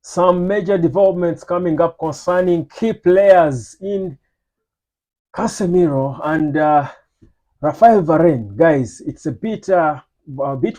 Some major developments coming up concerning key players in Casemiro and Rafael Varane. Guys, it's a bit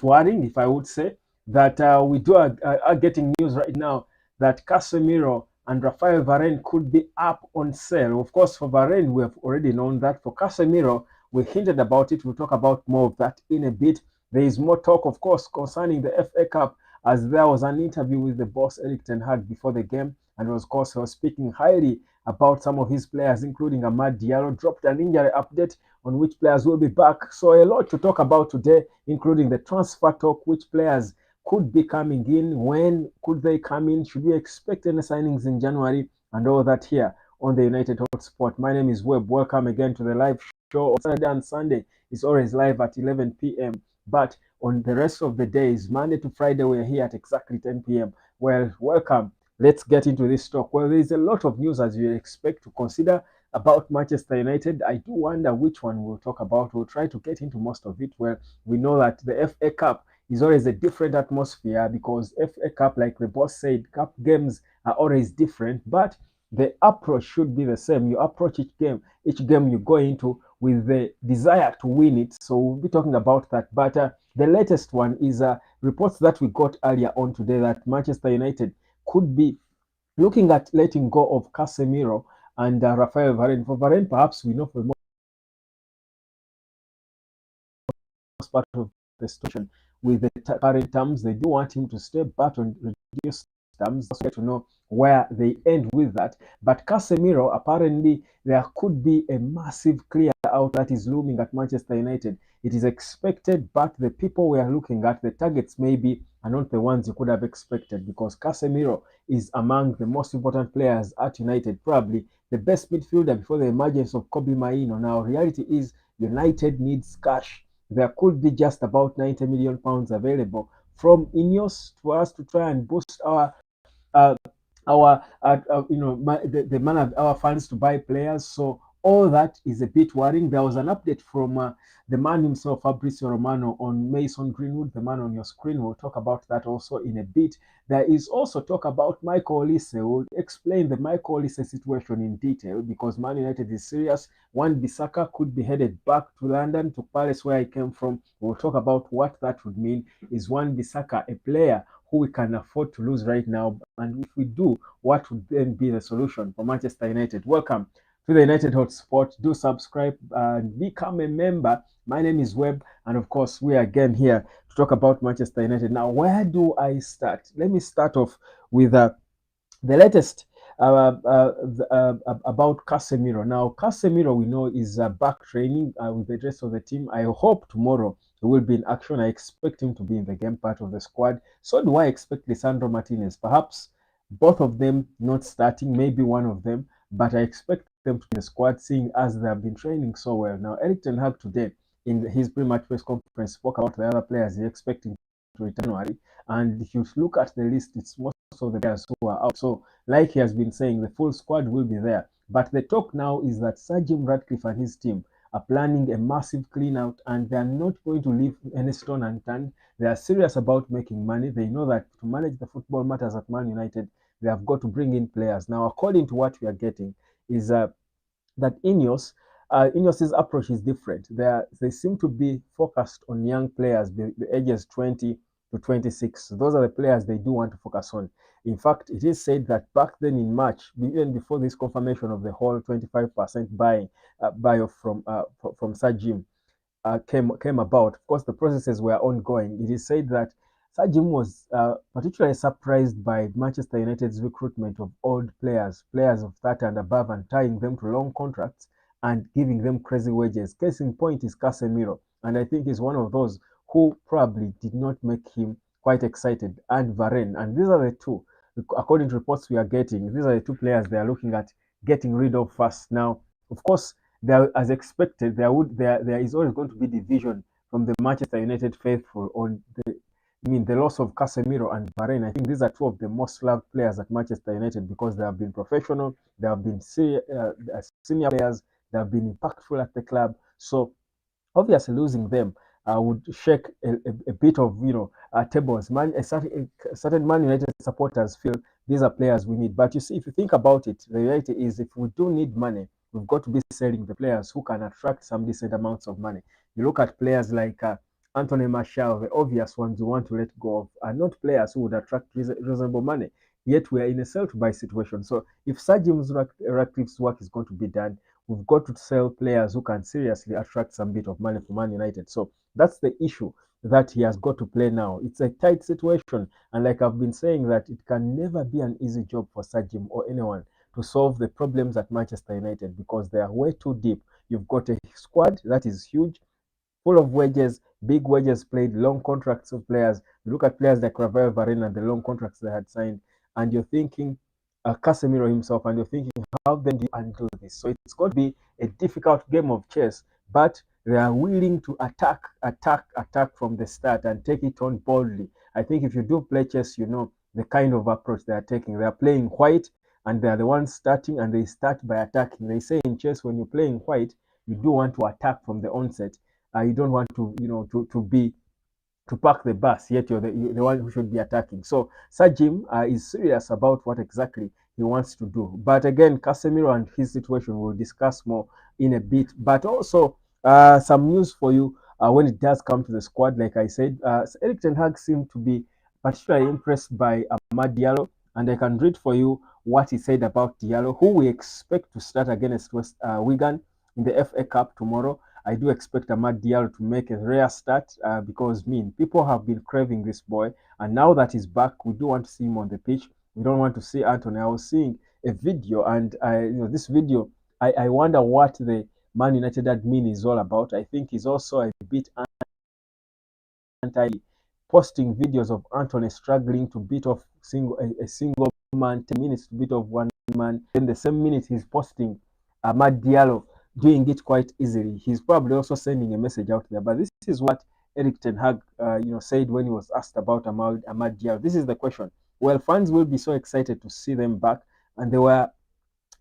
worrying, if I would say, that we are getting news right now that Casemiro and Rafael Varane could be up on sale. Of course, for Varane, we have already known that. For Casemiro, we hinted about it. We'll talk about more of that in a bit. There is more talk, of course, concerning the FA Cup, as there was an interview with the boss Eric Ten Hag before the game, and of course, he was speaking highly about some of his players, including Amad Diallo. Dropped an injury update on which players will be back. So a lot to talk about today, including the transfer talk, which players could be coming in, when could they come in, should we expect any signings in January, and all that here on the United Hotspot. My name is Webb. Welcome again to the live show on Saturday and Sunday. It's always live at 11 p.m. But on the rest of the days, Monday to Friday, we're here at exactly 10 p.m. Well, welcome. Let's get into this talk. Well, there's a lot of news as you expect to consider about Manchester United. I do wonder which one we'll talk about. We'll try to get into most of it. Well, we know that the FA Cup is always a different atmosphere because FA Cup, like the boss said, cup games are always different, but the approach should be the same. You approach each game you go into with the desire to win it. So we'll be talking about that. But the latest one is reports that we got earlier on today that Manchester United could be looking at letting go of Casemiro and Rafael Varane. For Varane, perhaps we know for the most part of the situation with the current terms, they do want him to stay, but on reduced terms. Also get to know where they end with that. But Casemiro, apparently, there could be a massive clear out that is looming at Manchester United. It is expected, but the people we are looking at, the targets maybe, are not the ones you could have expected because Casemiro is among the most important players at United, probably the best midfielder before the emergence of Kobe Maino. Now, reality is United needs cash. There could be just about 90 million pounds available from INEOS for us to try and boost uh, the man of our funds to buy players. So all that is a bit worrying. There was an update from the man himself, Fabrizio Romano, on Mason Greenwood, the man on your screen. We'll talk about that also in a bit. There is also talk about Michael Olise. We'll explain the Michael Olise situation in detail because Man United is serious. Wan-Bissaka could be headed back to London, to Paris, where he came from. We'll talk about what that would mean. Is Wan-Bissaka a player who we can afford to lose right now? And if we do, what would then be the solution for Manchester United? Welcome to the United Hotspot. Do subscribe and become a member. My name is Webb, and of course, we are again here to talk about Manchester United. Now, where do I start? Let me start off with the latest about Casemiro. Now, Casemiro, we know, is back training with the rest of the team. I hope tomorrow he will be in action. I expect him to be in the game, part of the squad. So do I expect Lisandro Martinez. Perhaps both of them not starting, maybe one of them, but I expect them to be in the squad, seeing as they have been training so well. Now, Eric Ten Hag today, in his pre-match press conference, spoke about the other players he's expecting to return January. And if you look at the list, it's most of the players who are out. So, like he has been saying, the full squad will be there. But the talk now is that Sir Jim Ratcliffe and his team are planning a massive clean out and they are not going to leave any stone unturned. They are serious about making money. They know that to manage the football matters at Man United, they have got to bring in players. Now, according to what we are getting, is that INEOS's approach is different. They seem to be focused on young players, the ages 20 to 26. Those are the players they do want to focus on. In fact, it is said that back then in March, even before this confirmation of the whole 25% buy-off from Sir Jim came about. Of course, the processes were ongoing. It is said that Sir Jim was particularly surprised by Manchester United's recruitment of old players of 30 and above, and tying them to long contracts and giving them crazy wages. Case in point is Casemiro, and I think he's one of those who probably did not make him quite excited, and Varane. And these are the two, according to reports we are getting, these are the two players they are looking at getting rid of first. Now, of course, there, as expected, there is always going to be division from the Manchester United faithful on the loss of Casemiro and Varane. I think these are two of the most loved players at Manchester United because they have been professional, they have been senior players, they have been impactful at the club. So obviously losing them would shake a bit of tables. Certain Man United supporters feel these are players we need. But you see, if you think about it, the reality is if we do need money, we've got to be selling the players who can attract some decent amounts of money. You look at players like Anthony Martial, the obvious ones you want to let go of, are not players who would attract reasonable money. Yet we are in a sell to buy situation. So if Sir Jim Ratcliffe's work is going to be done, we've got to sell players who can seriously attract some bit of money for Man United. So that's the issue that he has got to play now. It's a tight situation. And like I've been saying, that it can never be an easy job for Sir Jim or anyone to solve the problems at Manchester United because they are way too deep. You've got a squad that is huge, full of wages, big wages played, long contracts of players. You look at players like Rafael Varane and the long contracts they had signed, and you're thinking Casemiro himself, and you're thinking, how then do you undo this? So it's going to be a difficult game of chess, but they are willing to attack from the start and take it on boldly. I think if you do play chess, you know the kind of approach they are taking. They are playing white, and they are the ones starting, and they start by attacking. They say in chess, when you're playing white, you do want to attack from the onset. You don't want to, to park the bus, yet you're the one who should be attacking. So Sir Jim is serious about what exactly he wants to do. But again, Casemiro and his situation we'll discuss more in a bit. But also some news for you when it does come to the squad. Like I said, Eric Ten Hag seemed to be particularly impressed by Amad Diallo, and I can read for you what he said about Diallo, who we expect to start against Wigan in the FA Cup tomorrow. I do expect Amad Diallo to make a rare start because people have been craving this boy, and now that he's back, we do want to see him on the pitch. We don't want to see Anthony. I was seeing a video, and this video, I wonder what the Man United admin is all about. I think he's also a bit anti posting videos of Anthony struggling to beat off a single man, 10 minutes to beat off one man. In the same minute, he's posting Amad Diallo doing it quite easily. He's probably also sending a message out there. But this is what Eric Ten Hag, said when he was asked about Amad Diallo. This is the question. Well, fans will be so excited to see them back, and they were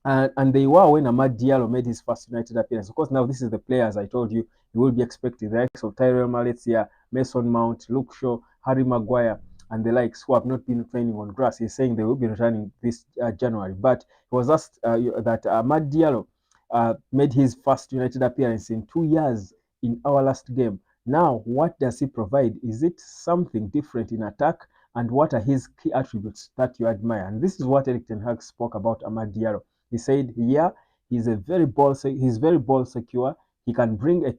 when Amad Diallo made his first United appearance. Of course, now this is the players I told you you will be expecting. The likes of Tyrell Malacia, Mason Mount, Luke Shaw, Harry Maguire, and the likes who have not been training on grass. He's saying they will be returning this January. But he was asked that Amad Diallo made his first United appearance in 2 years in our last game. Now, what does he provide? Is it something different in attack? And what are his key attributes that you admire? And this is what Eric Ten Hag spoke about Amad Diallo. He said, "Yeah, he's very ball secure. He can bring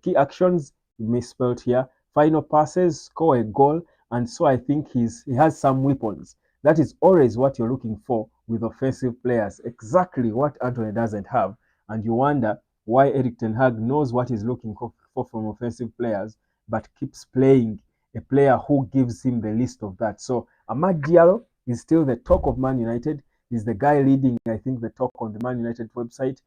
key actions misspelled here, final passes, score a goal, and so I think he has some weapons. That is always what you're looking for with offensive players. Exactly what Anthony doesn't have, and you wonder why Eric Ten Hag knows what he's looking for from offensive players, but keeps playing a player who gives him the list of that. So Amad Diallo is still the talk of Man United. He's the guy leading, I think, the talk on the Man United website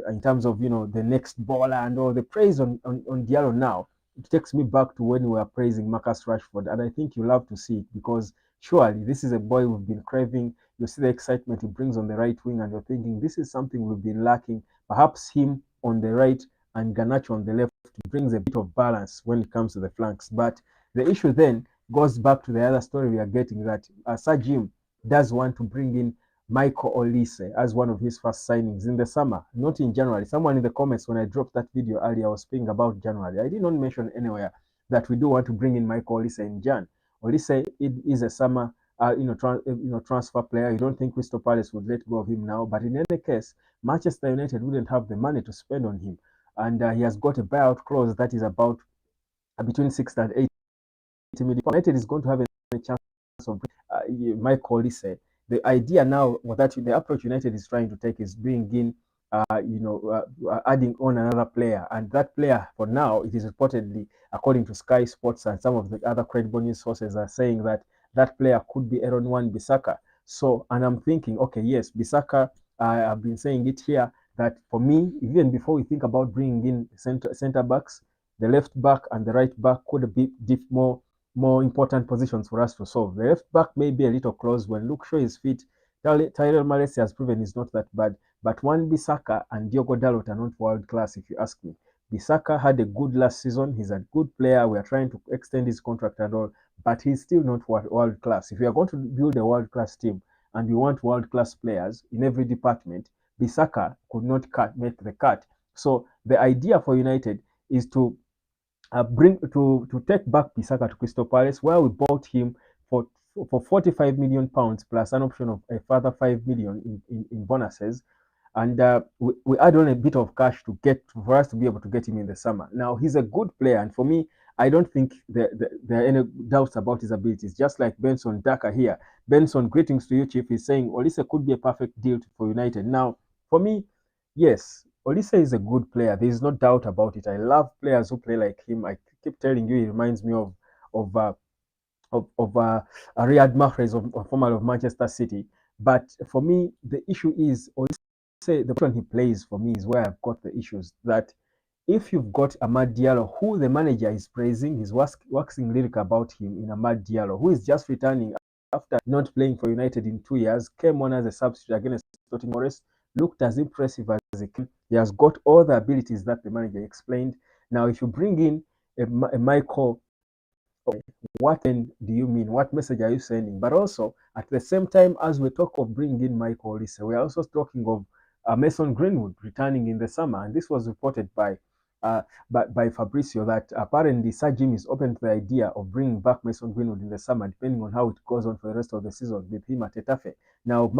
in terms of the next baller and all the praise on Diallo now. It takes me back to when we were praising Marcus Rashford, and I think you love to see it because surely this is a boy we've been craving. You see the excitement he brings on the right wing, and you're thinking this is something we've been lacking. Perhaps him on the right and Garnacho on the left brings a bit of balance when it comes to the flanks. But the issue then goes back to the other story we are getting, that Sir Jim does want to bring in Michael Olise as one of his first signings in the summer, not in January. Someone in the comments when I dropped that video earlier was speaking about January. I did not mention anywhere that we do want to bring in Michael Olise in Jan. Olise is a summer transfer player. You don't think Crystal Palace would let go of him now, but in any case, Manchester United wouldn't have the money to spend on him, and he has got a buyout clause that is about between 6 and 8 million. United is going to have a chance of Michael Olise. The idea now that the approach United is trying to take is bringing in, adding on another player, and that player for now it is reportedly, according to Sky Sports and some of the other credible news sources, are saying that that player could be Aaron Wan-Bissaka. So, and I'm thinking, okay, yes, Bissaka. I've been saying it here that for me, even before we think about bringing in center backs, the left back and the right back could be more important positions for us to solve. The left back may be a little close when Luke Shaw is fit. Tyrell Malacia has proven he's not that bad, but Wan-Bissaka and Diogo Dalot are not world class, if you ask me. Bissaka had a good last season. He's a good player. We are trying to extend his contract and all, but he's still not world class. If you are going to build a world class team and you want world class players in every department, Bissaka could not make the cut. So the idea for United is to take back Bissaka to Crystal Palace, where we bought him for 45 million pounds plus an option of a further 5 million in bonuses, and we add on a bit of cash to get for us to be able to get him in the summer. Now he's a good player, and for me, I don't think there are any doubts about his abilities. Just like Benson Daka here. Benson, greetings to you, Chief. He's saying Olise could be a perfect deal for United. Now, for me, yes, Olise is a good player. There is no doubt about it. I love players who play like him. I keep telling you, he reminds me of uh, Riyad Mahrez, former of Manchester City. But for me, the issue is Olise. The position he plays for me is where I've got the issues. That if you've got Amad Diallo, who the manager is praising, he's waxing lyric about him in Amad Diallo, who is just returning after not playing for United in 2 years, came on as a substitute against Nottingham Forest, looked as impressive as he can. He has got all the abilities that the manager explained. Now, if you bring in a Michael, what then do you mean? What message are you sending? But also, at the same time, as we talk of bringing in Michael Olise, we are also talking of Mason Greenwood returning in the summer. And this was reported by Fabrizio that apparently Sir Jim is open to the idea of bringing back Mason Greenwood in the summer, depending on how it goes on for the rest of the season with him at Getafe. Now,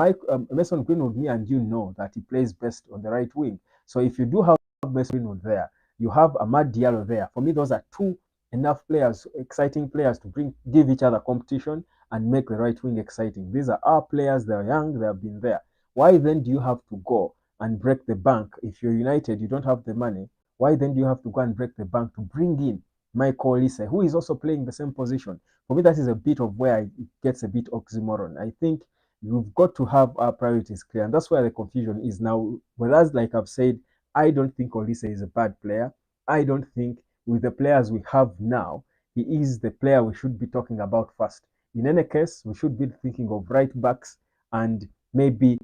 Mason Greenwood, me and you know that he plays best on the right wing. So if you do have Mason Greenwood there, you have Amad Diallo there. For me, those are two enough players, exciting players to give each other competition and make the right wing exciting. These are our players. They're young. They have been there. Why then do you have to go and break the bank? If you're United, you don't have the money. Why then do you have to go and break the bank to bring in Michael Olise, who is also playing the same position? For me, that is a bit of where it gets a bit oxymoron. I think you've got to have our priorities clear, and that's where the confusion is now. Whereas, like I've said, I don't think Olise is a bad player. I don't think with the players we have now, he is the player we should be talking about first. In any case, we should be thinking of right backs and maybe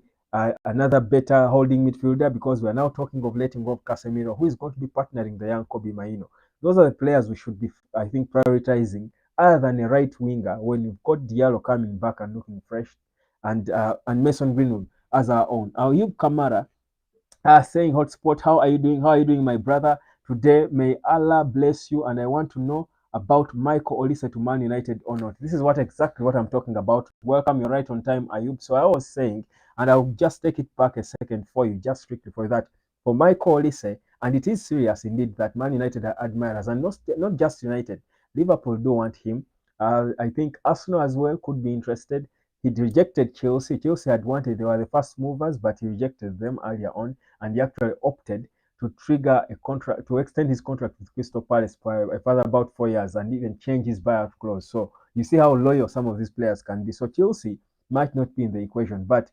another better holding midfielder, because we are now talking of letting go of Casemiro, who is going to be partnering the young Kobe Maino. Those are the players we should be, I think, prioritizing, other than a right winger when you've got Diallo coming back and looking fresh, and Mason Greenwood as our own. Ayub Kamara saying hotspot, how are you doing? How are you doing, my brother? Today, may Allah bless you. And I want to know about Michael Olise to Man United or not. This is exactly what I'm talking about. Welcome, you're right on time, Ayub. So I was saying, and I'll just take it back a second for you, just strictly for that. For Michael Olise, and it is serious indeed that Man United are admirers, and not just United. Liverpool do want him. I think Arsenal as well could be interested. He rejected Chelsea. Chelsea had wanted, they were the first movers, but he rejected them earlier on, and he actually opted to trigger a contract, to extend his contract with Crystal Palace for a further about 4 years, and even change his buyout clause. So you see how loyal some of these players can be. So Chelsea might not be in the equation, but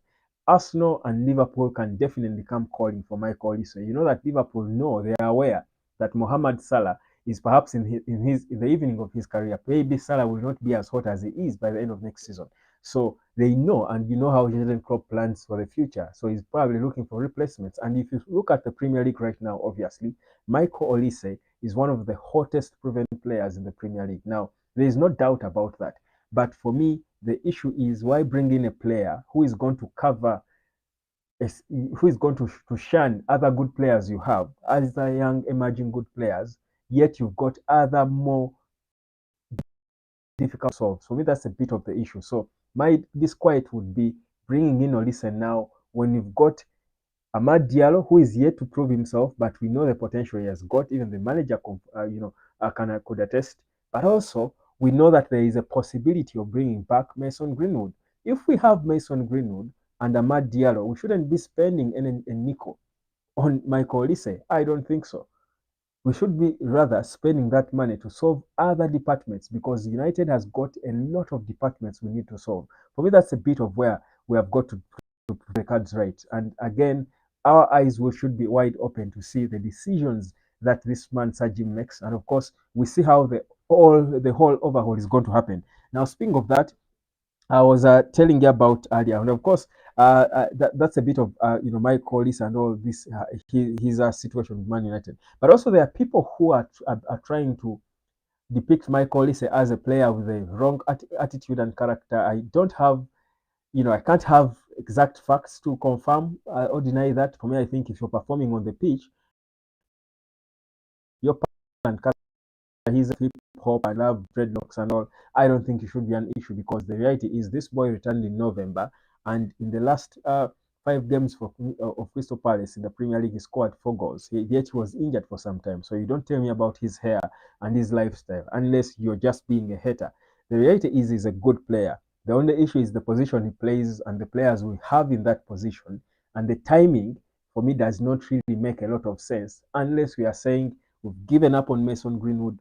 Arsenal and Liverpool can definitely come calling for Michael Olise. You know that Liverpool know, they are aware that Mohamed Salah is perhaps in the evening of his career. Maybe Salah will not be as hot as he is by the end of next season. So they know, and you know how Jurgen Klopp plans for the future. So he's probably looking for replacements. And if you look at the Premier League right now, obviously, Michael Olise is one of the hottest proven players in the Premier League. Now, there is no doubt about that. But for me, the issue is, why bring in a player who is going to cover, who is going to shun other good players you have, as the young emerging good players, yet you've got other more difficult to solve. For me, that's a bit of the issue. So my disquiet would be bringing in Olise now when you've got Amad Diallo, who is yet to prove himself, but we know the potential he has got. Even the manager, could attest. But also, we know that there is a possibility of bringing back Mason Greenwood. If we have Mason Greenwood and Amad Diallo, we shouldn't be spending a nickel on Michael Olise. I don't think so. We should be rather spending that money to solve other departments, because United has got a lot of departments we need to solve. For me, that's a bit of where we have got to put the cards right. And again, our eyes should be wide open to see the decisions that this man Sajim makes. And of course, we see how the whole overhaul is going to happen. Now, speaking of that, I was telling you about earlier, and of course, That's a bit of Mike Olise and all this his situation with Man United. But also there are people who are trying to depict Mike Olise as a player with a wrong attitude and character. I don't have, I can't have exact facts to confirm or deny that. For me, I think if you're performing on the pitch, your and character, he's a hip hop, I love dreadlocks and all. I don't think it should be an issue because the reality is this boy returned in November, and in the last 5 games of Crystal Palace in the Premier League, he scored 4 goals. Yet he was injured for some time. So you don't tell me about his hair and his lifestyle unless you're just being a hater. The reality is he's a good player. The only issue is the position he plays and the players we have in that position. And the timing, for me, does not really make a lot of sense unless we are saying we've given up on Mason Greenwood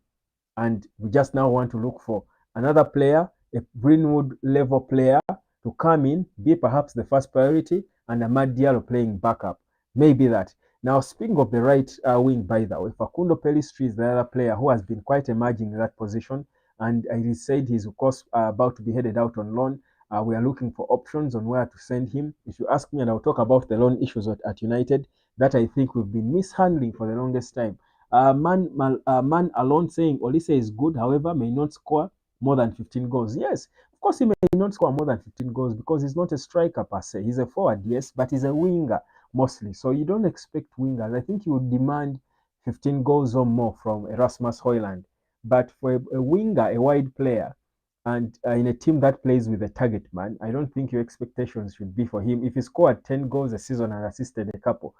and we just now want to look for another player, a Greenwood level player to come in, be perhaps the first priority, and Amad Diallo playing backup. Maybe that. Now, speaking of the right wing, by the way, Facundo Pellistri is the other player who has been quite emerging in that position, and it is said he's, of course, about to be headed out on loan. We are looking for options on where to send him. If you ask me, and I'll talk about the loan issues at United that I think we've been mishandling for the longest time. Man alone saying Olise is good, however, may not score more than 15 goals. Yes, of course, he may not score more than 15 goals because he's not a striker per se. He's a forward, yes, but he's a winger mostly. So you don't expect wingers. I think you would demand 15 goals or more from Erasmus Højlund. But for a winger, a wide player, and in a team that plays with a target man, I don't think your expectations should be for him. If he scored 10 goals a season and assisted a couple,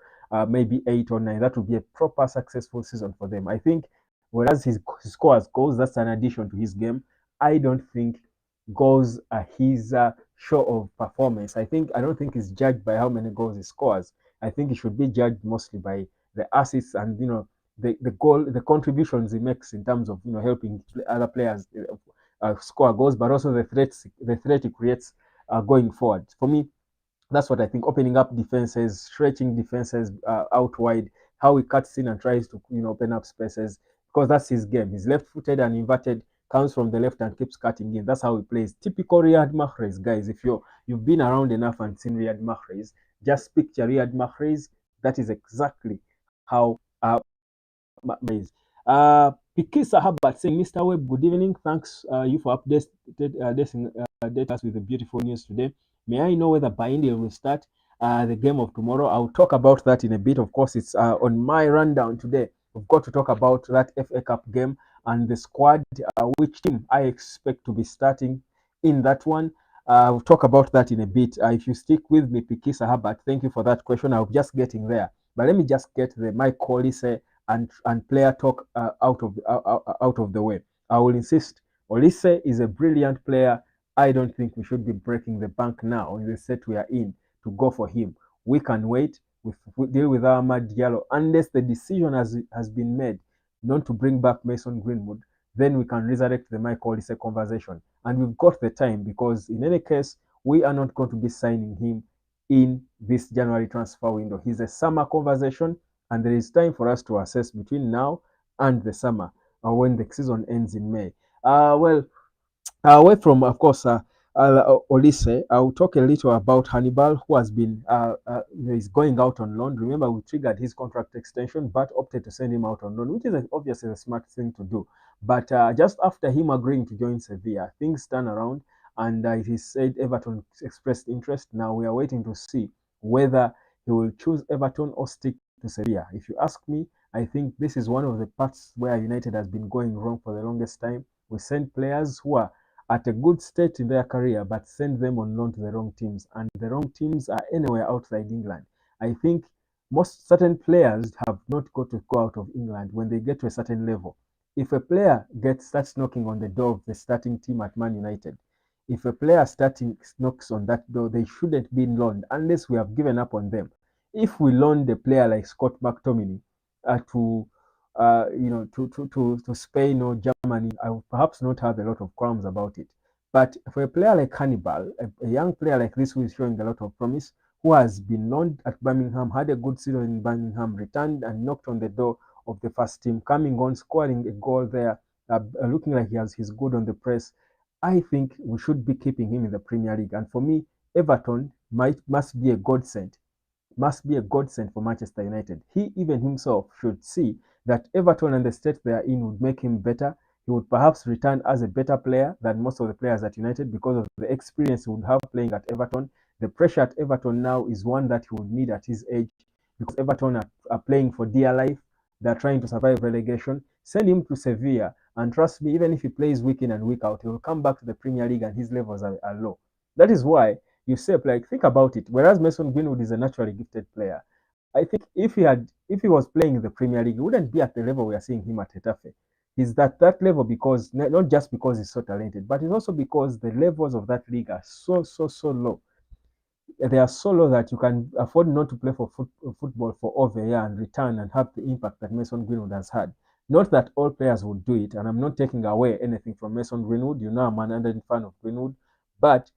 maybe 8 or 9, that would be a proper successful season for them. I think, whereas he scores goals, that's an addition to his game. I don't think goals are his show of performance. I don't think he's judged by how many goals he scores. I think he should be judged mostly by the assists and the contributions he makes in terms of helping other players score goals, but also the threat he creates going forward. For me, that's what I think. Opening up defenses, stretching defenses out wide, how he cuts in and tries to open up spaces because that's his game. He's left-footed and inverted, comes from the left and keeps cutting in. That's how he plays. Typical Riyad Mahrez, guys. If you've been around enough and seen Riyad Mahrez, just picture Riyad Mahrez. That is exactly how Mahrez. Piki Sahabat saying, Mr. Webb, good evening. Thanks you for updating us with the beautiful news today. May I know whether India will start the game of tomorrow? I'll talk about that in a bit. Of course, it's on my rundown today. We've got to talk about that FA Cup game and the squad, which team I expect to be starting in that one. We'll talk about that in a bit. If you stick with me, Piki Sahabat, thank you for that question. I'm just getting there. But let me just get the Mike Olise and player talk out of the way. I will insist. Olise is a brilliant player. I don't think we should be breaking the bank now in the set we are in to go for him. We can wait. We deal with Amad Diallo unless the decision has been made not to bring back Mason Greenwood. Then we can resurrect the Mike Olise conversation, and we've got the time because in any case we are not going to be signing him in this January transfer window. He's a summer conversation, and there is time for us to assess between now and the summer when the season ends in May. Away from, of course, Olise, I'll talk a little about Hannibal, who has been is going out on loan. Remember, we triggered his contract extension, but opted to send him out on loan, which is obviously a smart thing to do. But just after him agreeing to join Sevilla, things turn around, and it is said Everton expressed interest. Now we are waiting to see whether he will choose Everton or stick to Sevilla. If you ask me, I think this is one of the parts where United has been going wrong for the longest time. We send players who are at a good state in their career, but send them on loan to the wrong teams, and the wrong teams are anywhere outside England. I think most certain players have not got to go out of England when they get to a certain level. If a player starts knocking on the door of the starting team at Man United, if a player knocks on that door, they shouldn't be loaned unless we have given up on them. If we loaned a player like Scott McTominay to Spain or Germany, I would perhaps not have a lot of qualms about it. But for a player like Hannibal, a young player like this who is showing a lot of promise, who has been loaned at Birmingham, had a good season in Birmingham, returned and knocked on the door of the first team, coming on, scoring a goal there, looking like he's good on the press, I think we should be keeping him in the Premier League. And for me, Everton must be a godsend. Must be a godsend for Manchester United. He even himself should see that Everton and the state they are in would make him better. He would perhaps return as a better player than most of the players at United because of the experience he would have playing at Everton. The pressure at Everton now is one that he would need at his age because Everton are playing for dear life. They're trying to survive relegation. Send him to Sevilla, and trust me, even if he plays week in and week out, he will come back to the Premier League and his levels are low. That is why you say, like, think about it. Whereas Mason Greenwood is a naturally gifted player, I think if he was playing in the Premier League, he wouldn't be at the level we are seeing him at Getafe. He's that level because not just because he's so talented, but it's also because the levels of that league are so low. They are so low that you can afford not to play for football for over a year and return and have the impact that Mason Greenwood has had. Not that all players would do it, and I'm not taking away anything from Mason Greenwood. You know, I'm an ardent fan of Greenwood, but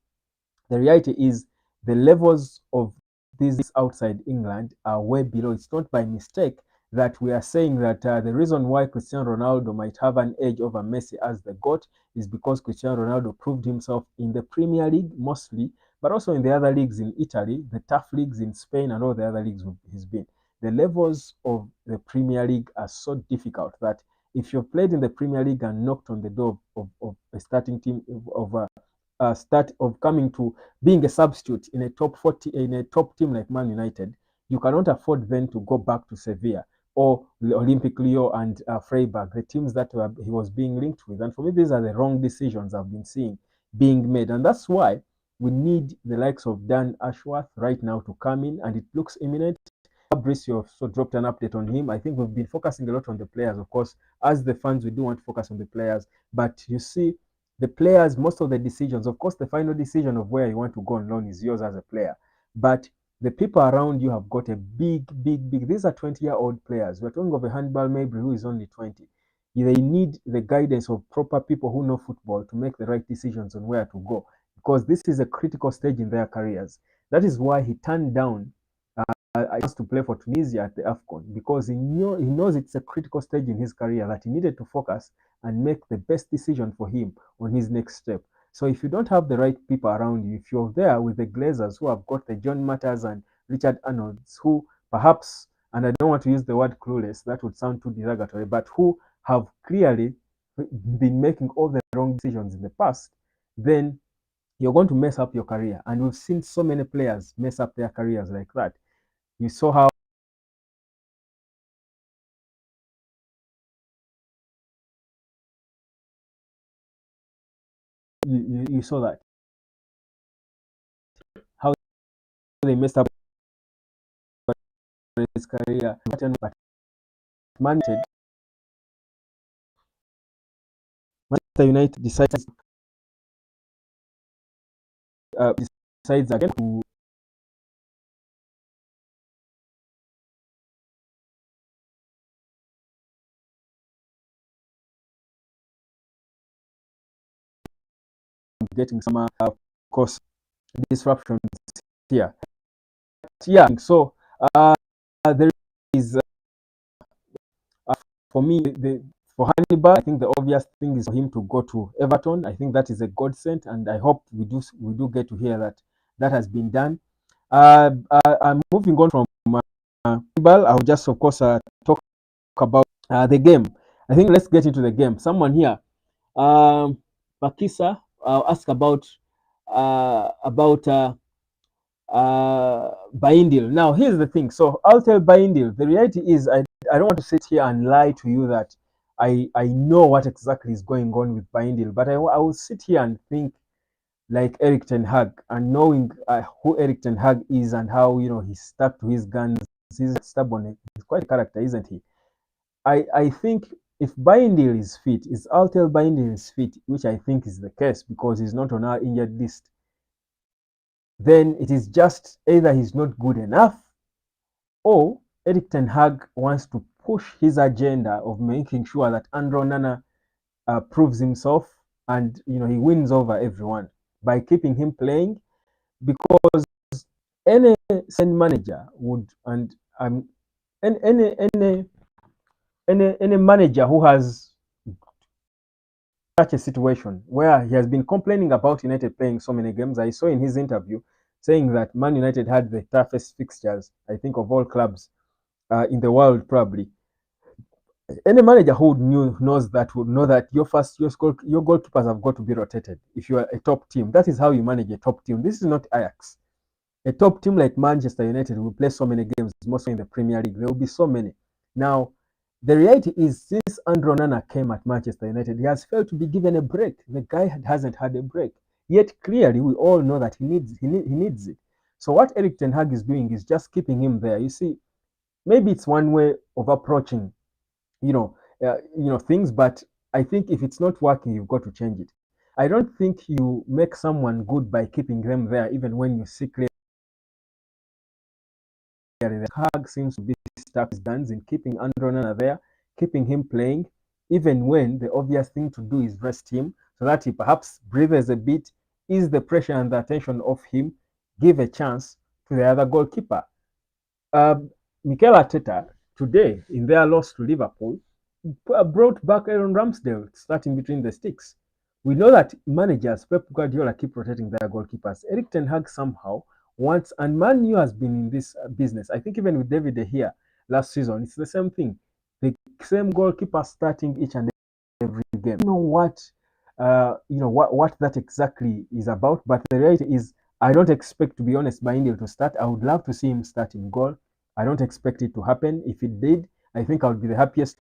the reality is the levels of these outside England are way below. It's not by mistake that we are saying that the reason why Cristiano Ronaldo might have an edge over Messi as the GOAT is because Cristiano Ronaldo proved himself in the Premier League mostly, but also in the other leagues in Italy, the tough leagues in Spain, and all the other leagues he's been. The levels of the Premier League are so difficult that if you've played in the Premier League and knocked on the door of a starting team of start of coming to being a substitute in a top 40 in a top team like Man United, you cannot afford then to go back to Sevilla or Olympic Lyon and Freiburg, the teams that he was being linked with. And for me, these are the wrong decisions I've been seeing being made, and that's why we need the likes of Dan Ashworth right now to come in, and it looks imminent. Fabrice, you also dropped an update on him. I think we've been focusing a lot on the players, of course. As the fans, we do want to focus on the players, but you see, the players, most of the decisions, of course, the final decision of where you want to go on loan is yours as a player. But the people around you have got a big. These are 20-year-old players. We're talking of a Hannibal Mejbri who is only 20. They need the guidance of proper people who know football to make the right decisions on where to go, because this is a critical stage in their careers. That is why he turned down to play for Tunisia at the AFCON, because he knows it's a critical stage in his career that he needed to focus and make the best decision for him on his next step. So if you don't have the right people around you, if you're there with the Glazers who have got the John Matters and Richard Arnolds, who perhaps, and I don't want to use the word clueless, that would sound too derogatory, but who have clearly been making all the wrong decisions in the past, then you're going to mess up your career. And we've seen so many players mess up their careers like that. You saw how you saw that how they messed up his career. But Manchester United decides again to getting some course disruptions here. Yeah, so there is for me for Hannibal, I think the obvious thing is for him to go to Everton. I think that is a godsend, and I hope we do get to hear that that has been done. I'm moving on from Hannibal. I'll just of course talk about the game. I think let's get into the game. Someone here, Bakisa, ask about Bindil. Now, here's the thing. So I'll tell Bindil. The reality is, I don't want to sit here and lie to you that I know what exactly is going on with Bindil, but I will sit here and think like Eric Ten Hag, and knowing who Eric Ten Hag is and how he's stuck to his guns. He's stubborn. He's quite a character, isn't he? I think if Bindil is fit, I'll tell Bindil is fit, which I think is the case because he's not on our injured list, then it is just either he's not good enough or Eric Ten Hag wants to push his agenda of making sure that Andrew Onana proves himself and he wins over everyone by keeping him playing, because any send manager would and any manager who has such a situation where he has been complaining about United playing so many games. I saw in his interview saying that Man United had the toughest fixtures, I think, of all clubs in the world, probably. Any manager who knows that would know that your goalkeepers have got to be rotated. If you are a top team, that is how you manage a top team. This is not Ajax. A top team like Manchester United will play so many games, mostly in the Premier League. There will be so many. Now, the reality is, since Andrew Onana came at Manchester United, he has failed to be given a break. The guy hasn't had a break. Yet clearly, we all know that he needs it. So what Erik ten Hag is doing is just keeping him there. You see, maybe it's one way of approaching, things. But I think if it's not working, you've got to change it. I don't think you make someone good by keeping them there, even when you see clearly the Hag seems to be stuck his guns in keeping Andrew Onana there, keeping him playing, even when the obvious thing to do is rest him so that he perhaps breathes a bit, ease the pressure and the attention off him, give a chance to the other goalkeeper. Mikel Arteta, today, in their loss to Liverpool, brought back Aaron Ramsdale starting between the sticks. We know that managers, Pep Guardiola, keep rotating their goalkeepers. Erik ten Hag somehow wants, and Man U has been in this business. I think even with David De Gea last season, it's the same thing. The same goalkeeper starting each and every game. I don't know what that exactly is about, but the reality is, I don't expect, to be honest, Baindil to start. I would love to see him start in goal. I don't expect it to happen. If it did, I think I would be the happiest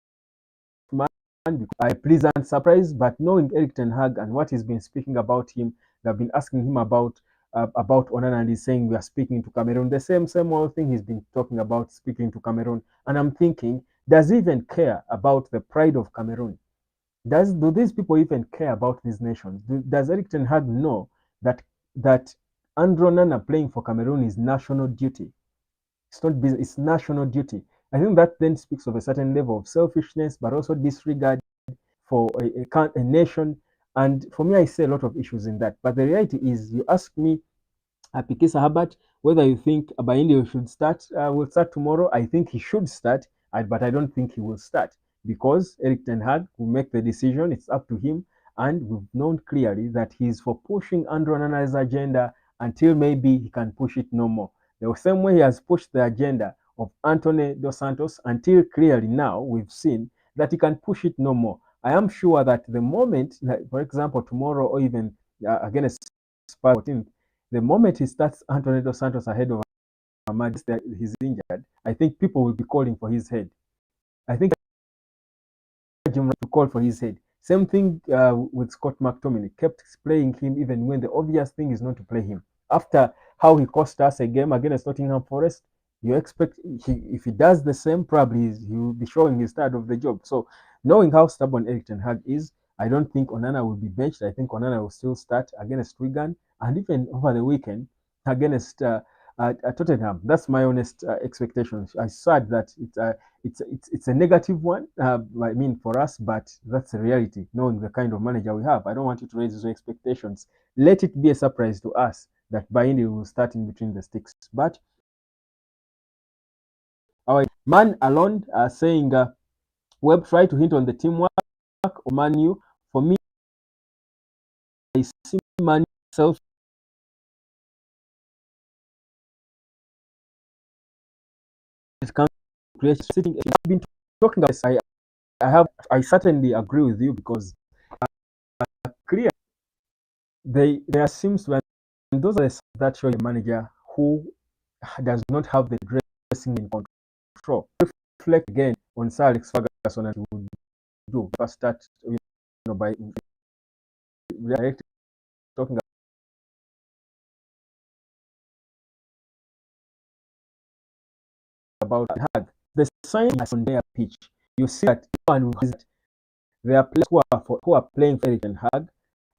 man because a pleasant surprise. But knowing Erik ten Hag and what he's been speaking about him, they've been asking him about Onana, and he's saying we are speaking to Cameroon. The same old thing he's been talking about, speaking to Cameroon. And I'm thinking, does he even care about the pride of Cameroon? Do these people even care about these nations? Does Erik ten Hag know that Andrew Onana playing for Cameroon is national duty? It's not business, it's national duty. I think that then speaks of a certain level of selfishness, but also disregard for a nation. And for me, I see a lot of issues in that. But the reality is, you ask me, Pikisa Herbert, whether you think Abaindi will start tomorrow. I think he should start, but I don't think he will start because Erik ten Hag will make the decision. It's up to him. And we've known clearly that he's for pushing Andrew Onana's agenda until maybe he can push it no more. The same way he has pushed the agenda of Anthony Dos Santos until clearly now we've seen that he can push it no more. I am sure that the moment, like, for example, tomorrow or even against Spurs 14th, the moment he starts Anthony Dos Santos ahead of Ahmad, he's injured, I think people will be calling for his head. I think to call for his head. Same thing with Scott McTominay. Kept playing him even when the obvious thing is not to play him. After how he cost us a game against Nottingham Forest, you expect if he does the same, probably he will be showing his start of the job. So knowing how stubborn Erik ten Hag is, I don't think Onana will be benched. I think Onana will still start against Wigan and even over the weekend against Tottenham. That's my honest expectation. I said that it's a negative one. I mean, for us, but that's the reality. Knowing the kind of manager we have, I don't want you to raise your expectations. Let it be a surprise to us that Baini will start in between the sticks. But our man alone saying, Web try to hint on the teamwork of Manu. For me, I see Manu self creation sitting. I've been talking about this. I certainly agree with you because clear there seems to, and those are the that show a manager who does not have the dressing in control. Reflect again on Sir Alex Ferguson and he would do first start by talking about Hag. The sign is on their pitch. You see that there are players who are playing for Erik ten Hag,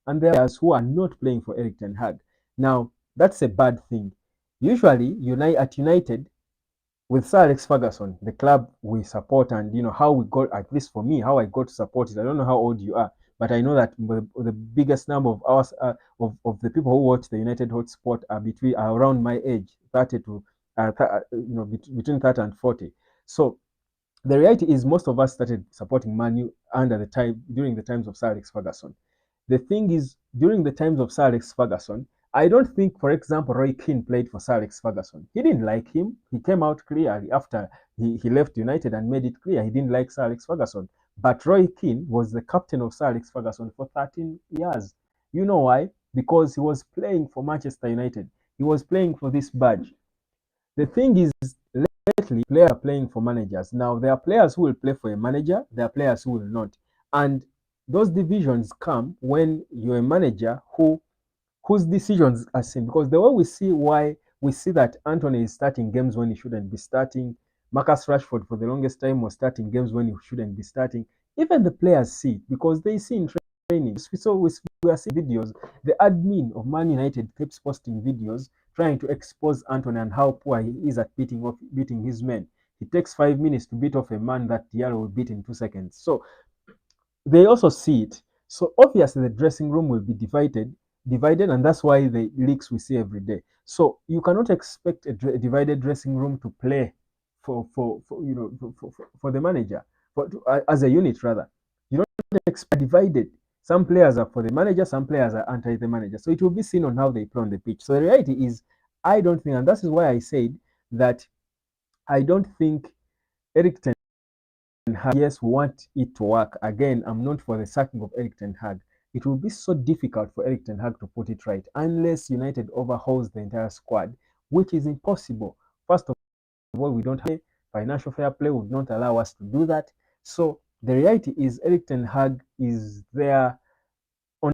and there are players who are not playing for Erik ten Hag. Now, that's a bad thing. Usually, at United, with Sir Alex Ferguson, the club we support, and how we got, at least for me, how I got to support it. I don't know how old you are, but I know that the biggest number of us of the people who watch the United Hotspot are around my age, 30 to between 30 and 40. So the reality is most of us started supporting Man U during the times of Sir Alex Ferguson. The thing is, during the times of Sir Alex Ferguson, I don't think, for example, Roy Keane played for Sir Alex Ferguson. He didn't like him. He came out clearly after he left United and made it clear he didn't like Sir Alex Ferguson. But Roy Keane was the captain of Sir Alex Ferguson for 13 years. You know why? Because he was playing for Manchester United. He was playing for this badge. The thing is, lately, players are playing for managers. Now, there are players who will play for a manager, there are players who will not. And those divisions come when you're a manager whose decisions are seen. Because the way we see why we see that Anthony is starting games when he shouldn't be starting, Marcus Rashford for the longest time was starting games when he shouldn't be starting. Even the players see it because they see in training. So we are seeing videos. The admin of Man United keeps posting videos trying to expose Anthony and how poor he is at beating his men. It takes 5 minutes to beat off a man that Diallo will beat in 2 seconds. So they also see it. So obviously the dressing room will be divided, and that's why the leaks we see every day. So you cannot expect a divided dressing room to play for the manager, as a unit rather. You don't expect divided. Some players are for the manager, some players are anti the manager. So it will be seen on how they play on the pitch. So the reality is, I don't think, and that is why I said that I don't think Eric Ten Hag, yes, we want it to work. Again, I'm not for the sacking of Eric Ten Hag. It will be so difficult for Eric Ten Hag to put it right unless United overhauls the entire squad, which is impossible. First of all, we don't have financial fair play, would not allow us to do that. So the reality is Eric Ten Hag is there only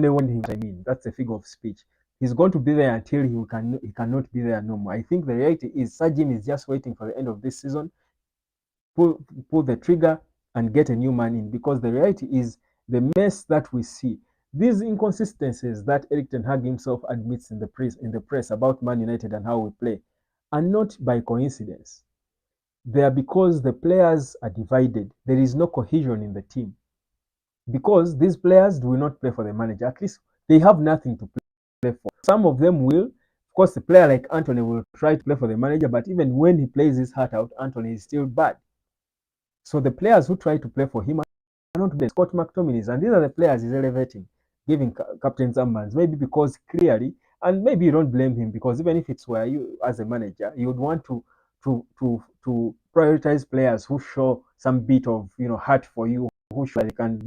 when that's a figure of speech. He's going to be there until he cannot be there no more. I think the reality is Sir Jim is just waiting for the end of this season, pull the trigger and get a new man in, because the reality is the mess that we see, these inconsistencies that Eric Ten Hag himself admits in the press about Man United and how we play are not by coincidence. They are because the players are divided. There is no cohesion in the team. Because these players do not play for the manager. At least they have nothing to play for. Some of them will. Of course, a player like Anthony will try to play for the manager, but even when he plays his heart out, Anthony is still bad. So the players who try to play for him are not the Scott McTominay's, and these are the players he's elevating, giving captain's armbands. Maybe because clearly, and maybe you don't blame him, because even if it's where you as a manager, you would want to prioritize players who show some bit of heart for you, who show they can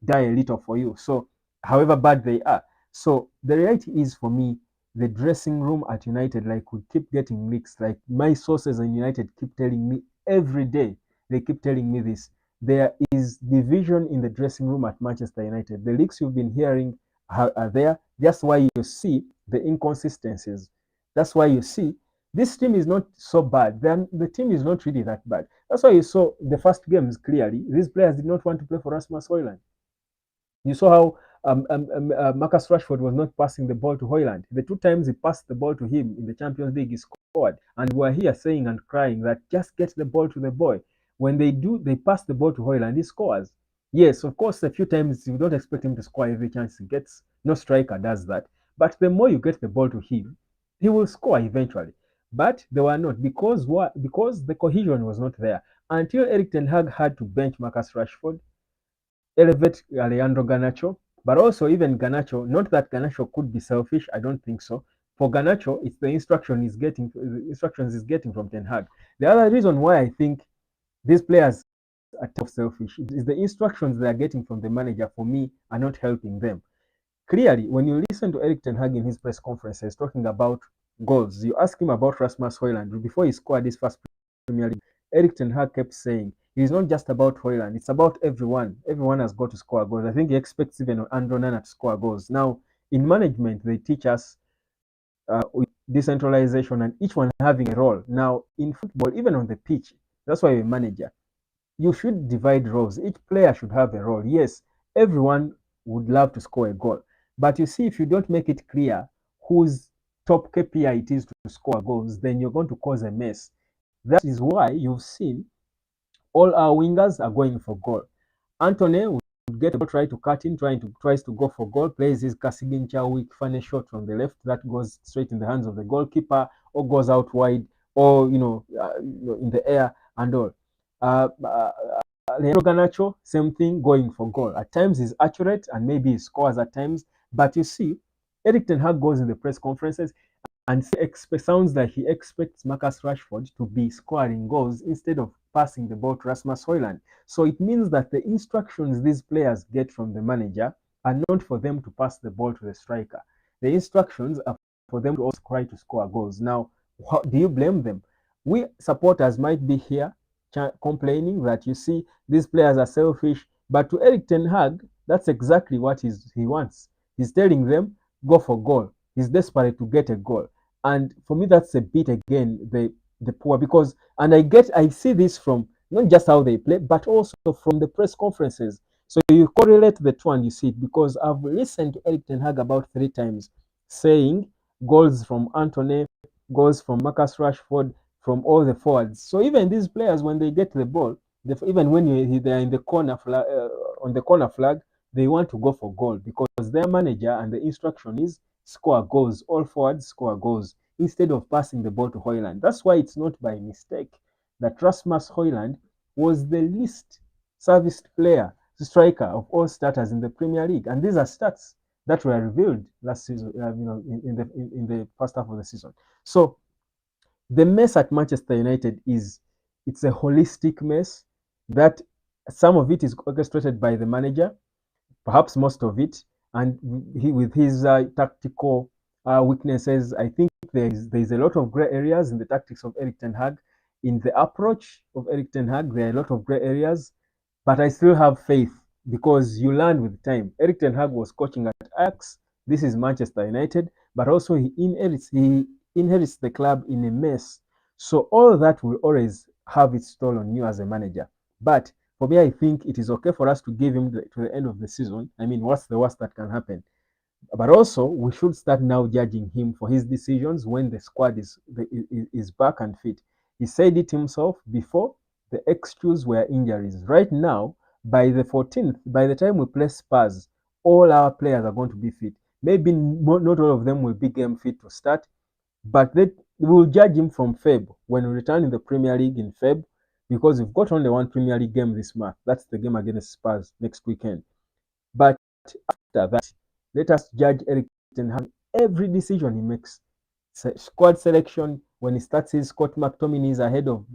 die a little for you. So however bad they are. So the reality is, for me, the dressing room at United, like, we keep getting leaks. Like, my sources in United keep telling me every day. They keep telling me this. There is division in the dressing room at Manchester United. The leaks you've been hearing are there. That's why you see the inconsistencies. That's why you see this team is not so bad. Then the team is not really that bad. That's why you saw the first games clearly. These players did not want to play for Rasmus Højlund. You saw how Marcus Rashford was not passing the ball to Højlund. The 2 times he passed the ball to him in the Champions League, he scored. And we're here saying and crying that just get the ball to the boy. When they do, they pass the ball to Højlund, he scores. Yes, of course, a few times you don't expect him to score every chance he gets. No striker does that. But the more you get the ball to him, he will score eventually. But they were not, because what? Because the cohesion was not there. Until Eric Ten Hag had to bench Marcus Rashford, elevate Alejandro Garnacho, but also even Garnacho. Not that Garnacho could be selfish, I don't think so. For Garnacho, it's the instructions he's getting from Ten Hag. The other reason why I think these players are selfish is the instructions they are getting from the manager, for me, are not helping them. Clearly, when you listen to Eric Ten Hag in his press conferences talking about goals, you ask him about Rasmus Højlund before he scored his first Premier League. Eric Ten Hag kept saying it's not just about Højlund, it's about everyone. Everyone has got to score goals. I think he expects even Andrew Nana to score goals. Now, in management, they teach us with decentralization and each one having a role. Now, in football, even on the pitch, that's why you're a manager. You should divide roles. Each player should have a role. Yes, everyone would love to score a goal. But you see, if you don't make it clear whose top KPI it is to score goals, then you're going to cause a mess. That is why you've seen all our wingers are going for goal. Anthony would get the ball, try to cut in, tries to go for goal, plays his Kasigincha weak funny shot from the left that goes straight in the hands of the goalkeeper, or goes out wide, or in the air and all. Leandro Garnacho, same thing, going for goal. At times he's accurate and maybe he scores at times, but you see, Erik Ten Hag goes in the press conferences and sounds like he expects Marcus Rashford to be scoring goals instead of passing the ball to Rasmus Højlund. So it means that the instructions these players get from the manager are not for them to pass the ball to the striker. The instructions are for them to also try to score goals. Now, do you blame them? We supporters might be here complaining that, you see, these players are selfish, but to Erik Ten Hag, that's exactly what he wants. He's telling them, go for goal. He's desperate to get a goal. And for me, that's a bit again the poor, because, and I see this from not just how they play, but also from the press conferences. So you correlate the two and you see it, because I've listened to Erik Ten Hag about 3 times saying goals from Antony, goals from Marcus Rashford, from all the forwards. So even these players, when they get the ball, even when they're in the corner on the corner flag, they want to go for goal, because their manager and the instruction is score goals. All forwards score goals instead of passing the ball to Højlund. That's why it's not by mistake that Rasmus Højlund was the least serviced player, striker of all starters in the Premier League, and these are stats that were revealed last season, in the first half of the season. So the mess at Manchester United it's a holistic mess that some of it is orchestrated by the manager, perhaps most of it, and with his tactical weaknesses. I think there's a lot of grey areas in the tactics of Erik Ten Hag, in the approach of Erik Ten Hag. There are a lot of grey areas, but I still have faith, because you learn with time. Erik Ten Hag was coaching at Ajax. This is Manchester United, but also he inherits the club in a mess. So all that will always have its toll on you as a manager. But for me, I think it is okay for us to give him to the end of the season. I mean, what's the worst that can happen? But also, we should start now judging him for his decisions when the squad is back and fit. He said it himself before. The excuse were injuries. Right now, by the 14th, by the time we play Spurs, all our players are going to be fit. Maybe not all of them will be game fit to start, but we will judge him from Feb, when we return in the Premier League in Feb, because we've got only one Premier League game this month. That's the game against Spurs next weekend. But after that, let us judge Erik Ten Hag every decision he makes. Squad selection, when he starts his Scott McTominay is ahead of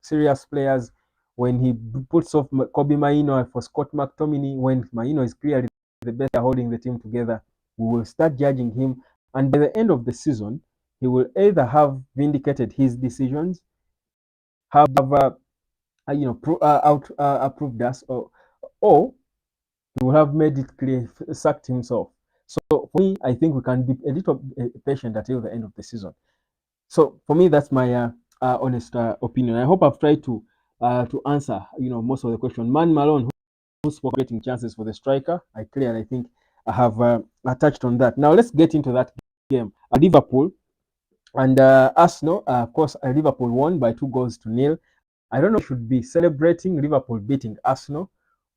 serious players. When he puts off Kobe Mainoo for Scott McTominay, when Mainoo is clearly the best holding the team together, we will start judging him. And by the end of the season, he will either have vindicated his decisions, have approved us, or he will have made it clear, sacked himself. So for me, I think we can be a little patient until the end of the season. So for me, that's my honest opinion. I hope I've tried to answer most of the question. Man Malone, who spoke getting chances for the striker, I think I have touched on that. Now let's get into that game. Liverpool and Arsenal. Of course, Liverpool won by 2-0. I don't know if you should be celebrating Liverpool beating Arsenal.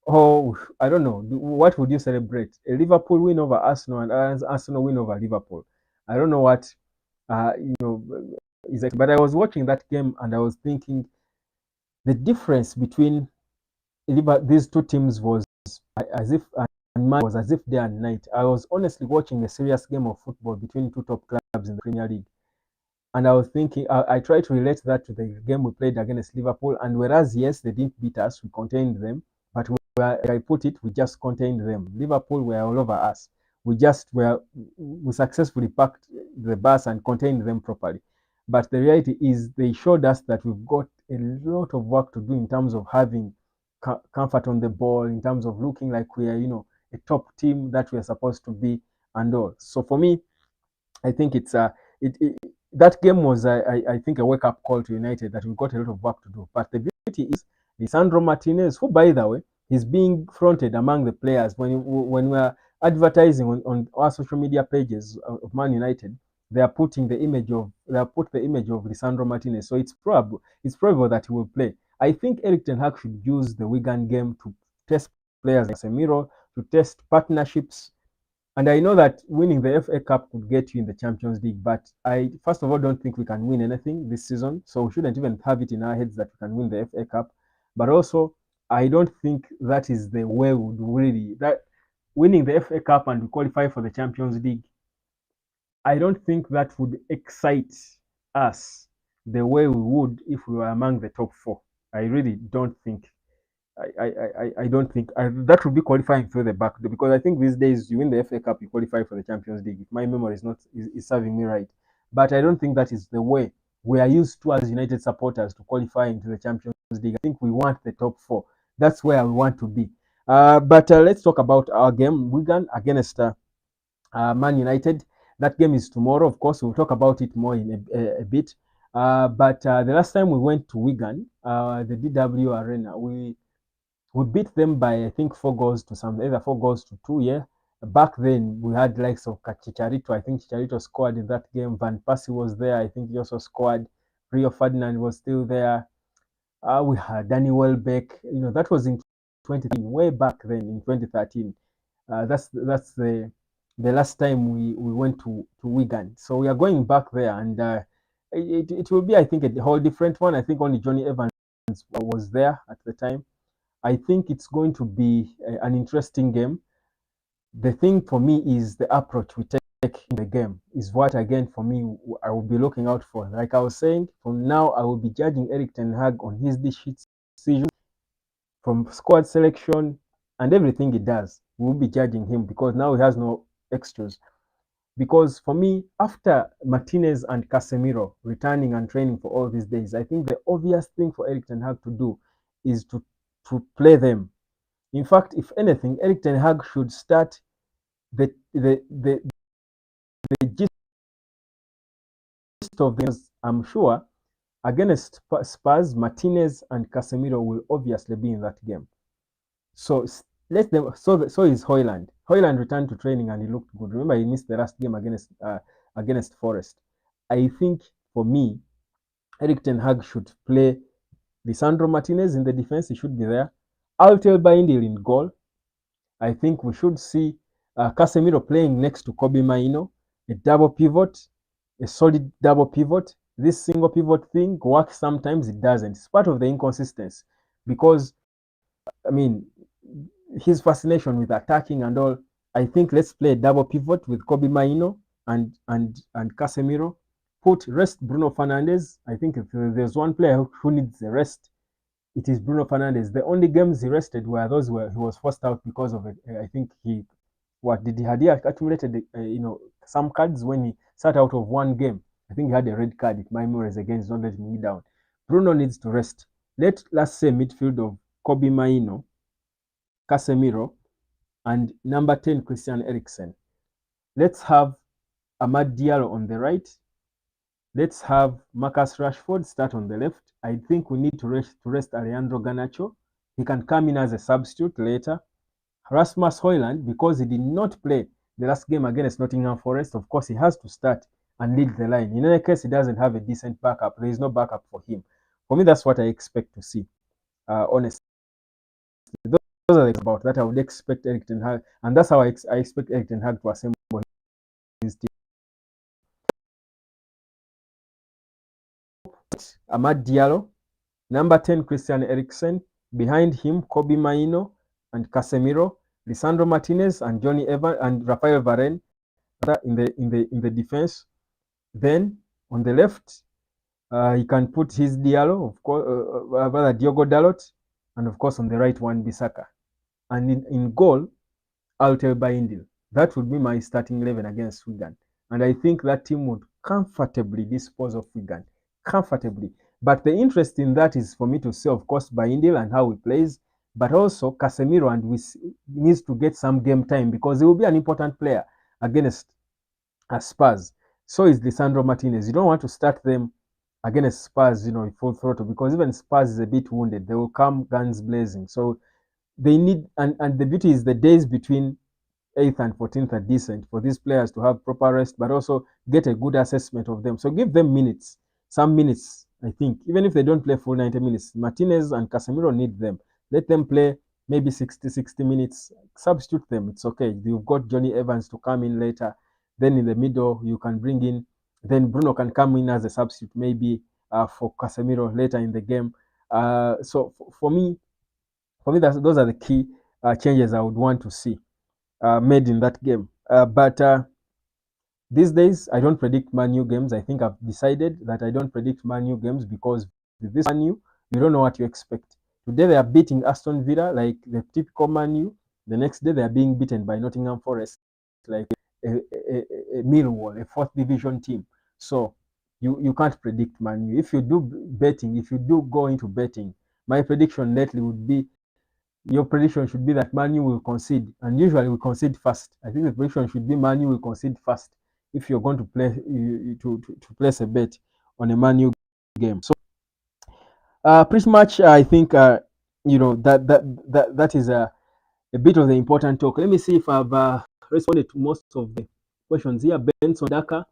Oh, I don't know. What would you celebrate? A Liverpool win over Arsenal and Arsenal win over Liverpool? I don't know what is. But I was watching that game and I was thinking the difference between these two teams was as if was as if day and night. I was honestly watching a serious game of football between two top clubs in the Premier League, and I was thinking, I tried to relate that to the game we played against Liverpool. And whereas, yes, they didn't beat us, we contained them. But like I put it, we just contained them. Liverpool were all over us. We successfully packed the bus and contained them properly. But the reality is, they showed us that we've got a lot of work to do in terms of having comfort on the ball, in terms of looking like we are, a top team that we're supposed to be and all. So for me, I think it's that game was, I think, a wake-up call to United that we've got a lot of work to do. But the beauty is, Lisandro Martinez, who, by the way, is being fronted among the players when we're advertising on our social media pages of Man United, they put the image of Lisandro Martinez. So it's probable that he will play. I think Erik Ten Hag should use the Wigan game to test players like Casemiro, to test partnerships. And I know that winning the FA Cup could get you in the Champions League, but I, first of all, don't think we can win anything this season. So we shouldn't even have it in our heads that we can win the FA Cup. But also, I don't think that is the way we would really, that winning the FA Cup and qualify for the Champions League I don't think that would excite us the way we would if we were among the top four. I really don't think. I don't think that would be qualifying through the back door, because I think these days you win the FA Cup, you qualify for the Champions League. If my memory is serving me right, but I don't think that is the way we are used to as United supporters to qualify into the Champions League. I think we want the top four. That's where we want to be. But let's talk about our game, Wigan against Man United. That game is tomorrow. Of course, we'll talk about it more in a bit. But the last time we went to Wigan, the DW Arena, we beat them by I think 4 goals to some, either 4 goals to 2. Yeah, back then we had likes of Chicharito. I think Chicharito scored in that game. Van Persie was there. I think he also scored. Rio Ferdinand was still there. We had Danny Welbeck. That was in 2013, way back then in 2013. That's the last time we went to Wigan. So we are going back there, and it will be, I think, a whole different one. I think only Johnny Evans was there at the time. I think it's going to be an interesting game. The thing for me is the approach we take in the game is what, again, for me, I will be looking out for. Like I was saying, from now I will be judging Eric Ten Hag on his decisions, from squad selection and everything he does. We will be judging him because now he has no extras. Because for me, after Martinez and Casemiro returning and training for all these days, I think the obvious thing for Eric Ten Hag to do is to play them. In fact, if anything, Eric Ten Hag should start the gist of this. I'm sure against Spurs, Martinez and Casemiro will obviously be in that game. So let them. So is Højlund. Højlund returned to training and he looked good. Remember, he missed the last game against Forest. I think for me, Eric Ten Hag should play Lisandro Martinez in the defense. He should be there. Altel Baindil in goal. I think we should see Casemiro playing next to Kobe Maino, a double pivot, a solid double pivot. This single pivot thing works sometimes, it doesn't. It's part of the inconsistency because, I mean, his fascination with attacking and all. I think let's play a double pivot with Kobe Maino and Casemiro. Rest Bruno Fernandes. I think if there's one player who needs the rest, it is Bruno Fernandes. The only games he rested were those where he was forced out because of it. I think he had accumulated some cards when he sat out of one game. I think he had a red card. If my memory is again, don't let me down. Bruno needs to rest. Let's say midfield of Kobe Maino, Casemiro, and number 10 Christian Eriksen. Let's have Amad Diallo on the right. Let's have Marcus Rashford start on the left. I think we need to rest Alejandro Garnacho. He can come in as a substitute later. Rasmus Højlund, because he did not play the last game against Nottingham Forest, of course he has to start and lead the line. In any case, he doesn't have a decent backup. There is no backup for him. For me, that's what I expect to see, honestly. Those are the about that I would expect Eric Ten Hag, and that's how I expect Eric Ten Hag to assemble his team. Amad Diallo, number 10 Christian Eriksen, behind him Kobe Maino and Casemiro, Lisandro Martinez and Johnny Evans and Rafael Varane in the defense. Then on the left, he can put his Diallo, of course, rather Diogo Dalot, and of course on the right one Bissaka. And in goal, Altel Baindil. That would be my starting 11 against Wigan. And I think that team would comfortably dispose of Wigan. Comfortably. But the interest in that is for me to see, of course, Baindil and how he plays, but also Casemiro, and we needs to get some game time because he will be an important player against Spurs. So is Lisandro Martinez. You don't want to start them against Spurs, full throttle, because even Spurs is a bit wounded. They will come guns blazing. So they need, and the beauty is the days between 8th and 14th are decent for these players to have proper rest, but also get a good assessment of them. So give them minutes, some minutes, I think. Even if they don't play full 90 minutes, Martinez and Casemiro need them. Let them play maybe 60 minutes. Substitute them. It's okay. You've got Johnny Evans to come in later. Then in the middle, you can bring in, then Bruno can come in as a substitute maybe for Casemiro later in the game. So for me, those are the key changes I would want to see made in that game. But These days, I don't predict Man U games. I think I've decided that I don't predict Man U games because with this Man U, you don't know what you expect. Today they are beating Aston Villa like the typical Man U. The next day they are being beaten by Nottingham Forest like a Millwall, a fourth division team. So you can't predict Man U. If you do betting, if you do go into betting, my prediction lately would be your prediction should be that Man U will concede, and usually we concede fast. I think the prediction should be Man U will concede fast if you're going to play to place a bet on a Man U game. So pretty much, I think that is a bit of the important talk. Let me see if I've responded to most of the questions here. Benson Daka,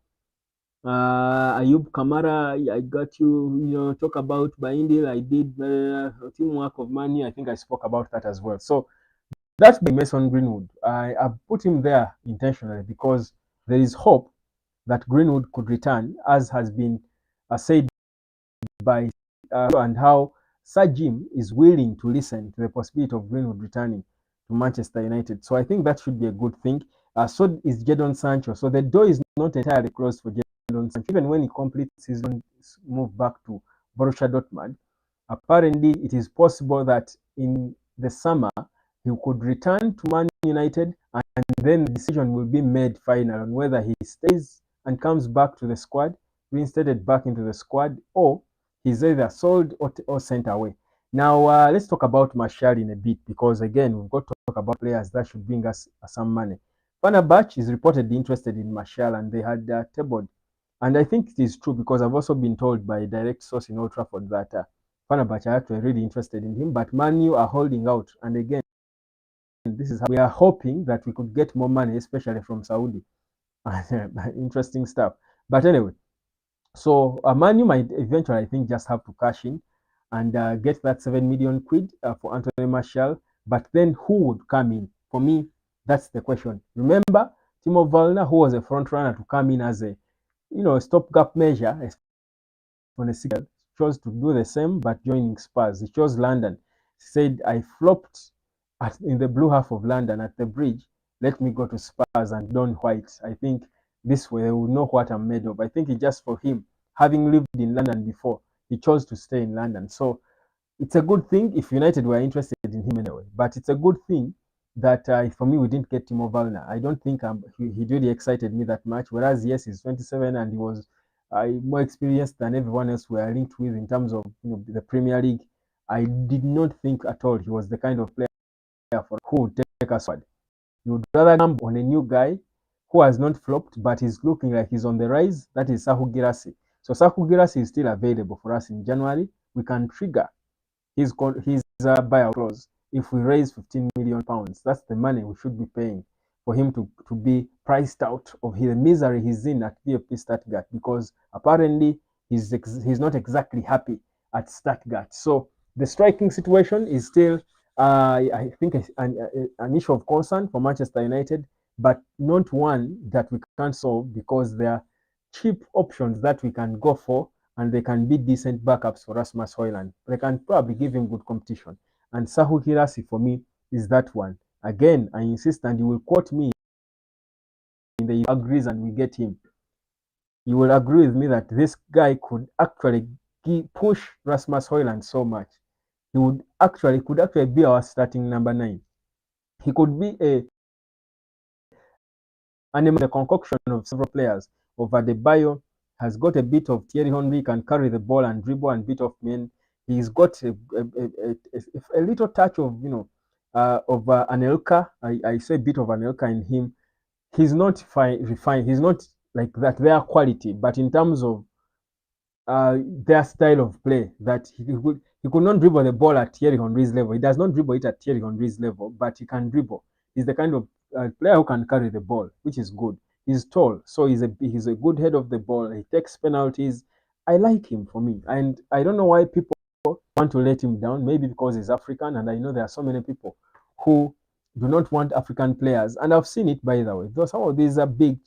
Ayub Kamara, I got you. Talk about Baindil. I did teamwork of money. I think I spoke about that as well. So that's by Mason Greenwood. I put him there intentionally because there is hope that Greenwood could return, as has been said by and how Sir Jim is willing to listen to the possibility of Greenwood returning to Manchester United. So I think that should be a good thing. So is Jadon Sancho. So the door is not entirely closed for Jadon Sancho. Even when he completes his move back to Borussia Dortmund, apparently it is possible that in the summer he could return to Man United, and then the decision will be made final on whether he stays and comes back to the squad, reinstated back into the squad, or he's either sold or sent away. Now, let's talk about Martial in a bit because, again, we've got to talk about players that should bring us some money. Fenerbahce is reportedly interested in Martial, and they had tabled. And I think it is true because I've also been told by a direct source in Old Trafford that Fenerbahce are actually really interested in him, but Man U are holding out. And again, this is how we are hoping that we could get more money, especially from Saudi. Interesting stuff. But anyway, so Man U might eventually, I think, just have to cash in and get that 7 million quid for Anthony Martial. But then who would come in? For me, that's the question. Remember, Timo Werner, who was a front runner to come in as a stopgap measure on a single, chose to do the same but joining Spurs. He chose London. He said, I flopped in the blue half of London at the bridge. Let me go to Spurs and don white. I think this way they will know what I'm made of. I think it's just for him, having lived in London before, he chose to stay in London. So it's a good thing if United were interested in him anyway. But it's a good thing that for me, we didn't get Timo Werner. I don't think he really excited me that much. Whereas, yes, he's 27 and he was more experienced than everyone else we are linked with in terms of the Premier League. I did not think at all he was the kind of player who would take us forward. You would rather gamble on a new guy who has not flopped but is looking like he's on the rise. That is Sahu Girassi. So Sahu Girassi is still available for us in January. We can trigger his buyout clause if we raise 15 million pounds. That's the money we should be paying for him to be priced out of the misery he's in at VfB Stuttgart, because apparently he's not exactly happy at Stuttgart. So the striking situation is still, I think, an issue of concern for Manchester United, but not one that we can't solve because there are cheap options that we can go for, and they can be decent backups for Rasmus Højlund. They can probably give him good competition. And Sahu Girassi, for me, is that one. Again, I insist, and you will quote me in the agrees and we get him. You will agree with me that this guy could actually push Rasmus Højlund so much. He could actually be our starting number 9. He could be the concoction of several players. Over the bio has got a bit of Thierry Henry, can carry the ball and dribble and bit of men. He's got a little touch of Anelka. I say a bit of Anelka in him. He's not refined. He's not like that. Their quality, but in terms of their style of play, that he could not dribble the ball at Thierry Henry's level. He does not dribble it at Thierry Henry's level, but he can dribble. He's the kind of player who can carry the ball, which is good. He's tall, so he's a good head of the ball. He takes penalties. I like him, for me, and I don't know why people want to let him down. Maybe because he's African, and I know there are so many people who do not want African players, and I've seen it, by the way. Though some of these are big,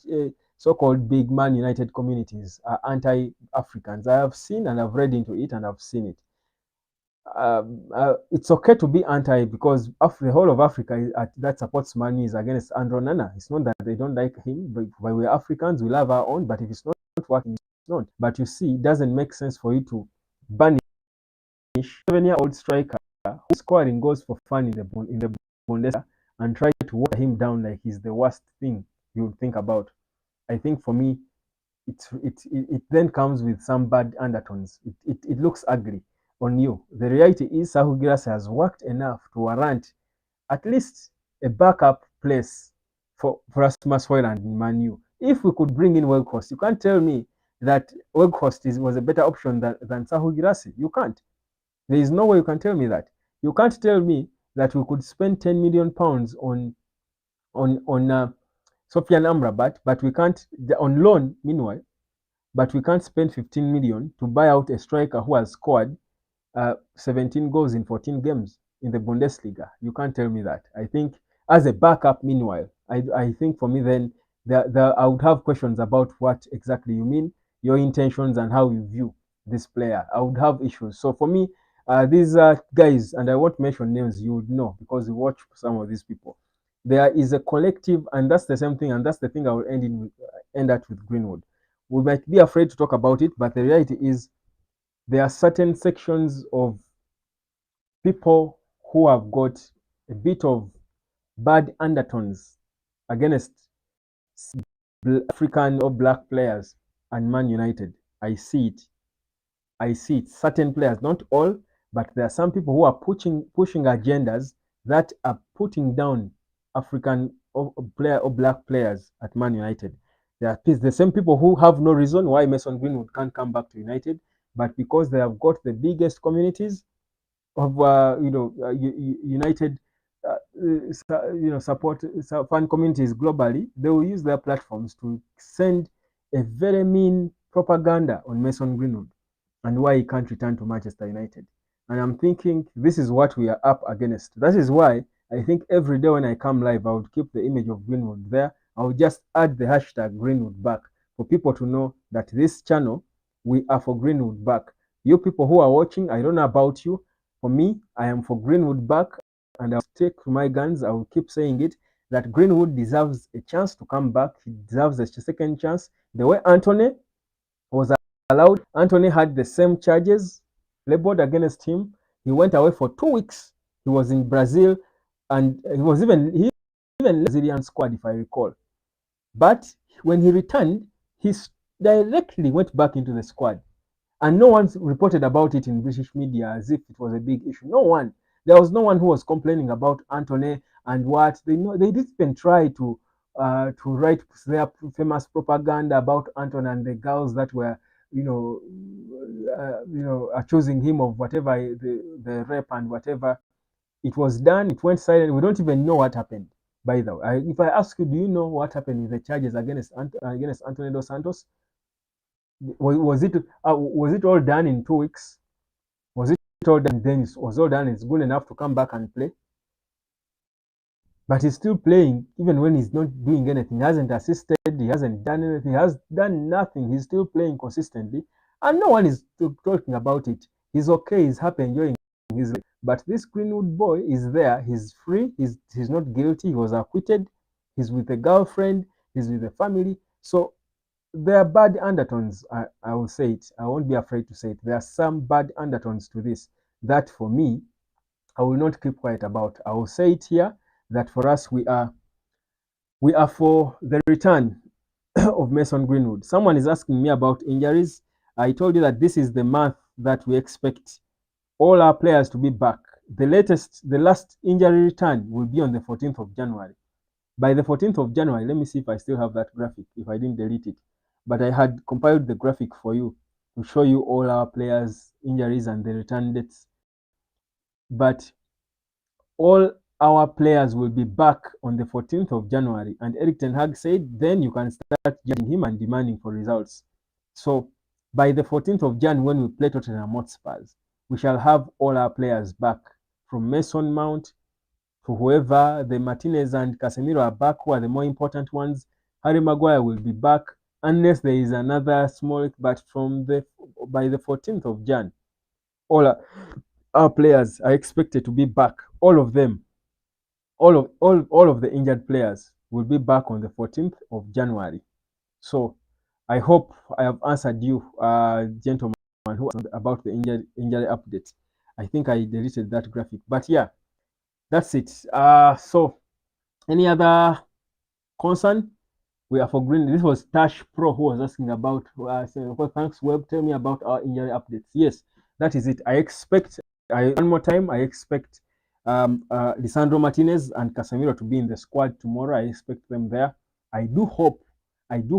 so-called big Man United communities are anti-Africans. I have seen and I've read into it and I've seen it. It's okay to be anti because the whole of Africa that supports Manu is against Andrew Nana. It's not that they don't like him, but we're Africans, we love our own. But if it's not working, it's not. But you see, it doesn't make sense for you to banish 7-year-old striker who's scoring goals for fun in the Bundesliga and try to water him down like he's the worst thing you would think about. I think for me, it then comes with some bad undertones. It looks ugly on you. The reality is Sahu Girassi has worked enough to warrant at least a backup place for Rasmus Højlund in Man U. If we could bring in Weghorst, you can't tell me that Weghorst was a better option than Sahu Girassi. You can't. There is no way you can tell me that. You can't tell me that we could spend £10 million on Sofian Amrabat, but we can't on loan. Meanwhile, but we can't spend 15 million to buy out a striker who has scored 17 goals in 14 games in the Bundesliga. You can't tell me that. I think as a backup, meanwhile, I think for me then I would have questions about what exactly you mean, your intentions, and how you view this player. I would have issues. So for me, these guys, and I won't mention names, you would know because you watch some of these people. There is a collective, and that's the same thing, and that's the thing I will end at with Greenwood. We might be afraid to talk about it, but the reality is there are certain sections of people who have got a bit of bad undertones against African or black players and Man United. I see it. I see it. Certain players, not all, but there are some people who are pushing agendas that are putting down African or black players at Man United. There are the same people who have no reason why Mason Greenwood can't come back to United, but because they have got the biggest communities of United support fan communities globally, they will use their platforms to send a very mean propaganda on Mason Greenwood and why he can't return to Manchester United. And I'm thinking this is what we are up against. That is why I think every day when I come live, I would keep the image of Greenwood there. I would just add the hashtag Greenwood back for people to know that this channel, we are for Greenwood back. You people who are watching, I don't know about you. For me, I am for Greenwood back, and I'll stick to my guns. I will keep saying it that Greenwood deserves a chance to come back. He deserves a second chance. The way Anthony was allowed, Anthony had the same charges labeled against him. He went away for 2 weeks. He was in Brazil, and he even Brazilian squad, if I recall. But when he returned, he directly went back into the squad. And no one's reported about it in British media as if it was a big issue. No one. There was no one who was complaining about Anthony and what they know. They didn't even try to write their famous propaganda about Anthony and the girls that were, accusing him of whatever the rape and whatever. It was done. It went silent. We don't even know what happened. By the way, if I ask you, do you know what happened with the charges against Anthony Dos Santos? Was it all done in 2 weeks? Was it all done then? It was all done. It's good enough to come back and play. But he's still playing even when he's not doing anything. He hasn't assisted. He hasn't done anything. He has done nothing. He's still playing consistently, and no one is talking about it. He's okay. He's happy, enjoying his life. But this Greenwood boy is there. He's free. He's not guilty. He was acquitted. He's with a girlfriend. He's with a family. So there are bad undertones. I will say it. I won't be afraid to say it. There are some bad undertones to this that for me, I will not keep quiet about. I will say it here that for us, we are for the return of Mason Greenwood. Someone is asking me about injuries. I told you that this is the month that we expect all our players to be back. The last injury return will be on the 14th of January. By the 14th of January, let me see if I still have that graphic, if I didn't delete it. But I had compiled the graphic for you to show you all our players' injuries and the return dates. But all our players will be back on the 14th of January. And Eric Ten Hag said, then you can start judging him and demanding for results. So by the 14th of January, when we play Tottenham Hotspur, we shall have all our players back, from Mason Mount to whoever. The Martinez and Casemiro are back, who are the more important ones. Harry Maguire will be back, unless there is another small, but by the 14th of Jan, all our players are expected to be back. All of them, all of the injured players will be back on the 14th of January. So I hope I have answered you, gentlemen, who asked about the injury update. I think I deleted that graphic, but yeah, that's it. So any other concern? We are for Green. This was Tash Pro who was asking about. Saying, well, thanks, Web. Tell me about our injury updates. Yes, that is it. I expect. One more time. I expect Lisandro Martinez and Casemiro to be in the squad tomorrow. I expect them there. I do hope. I do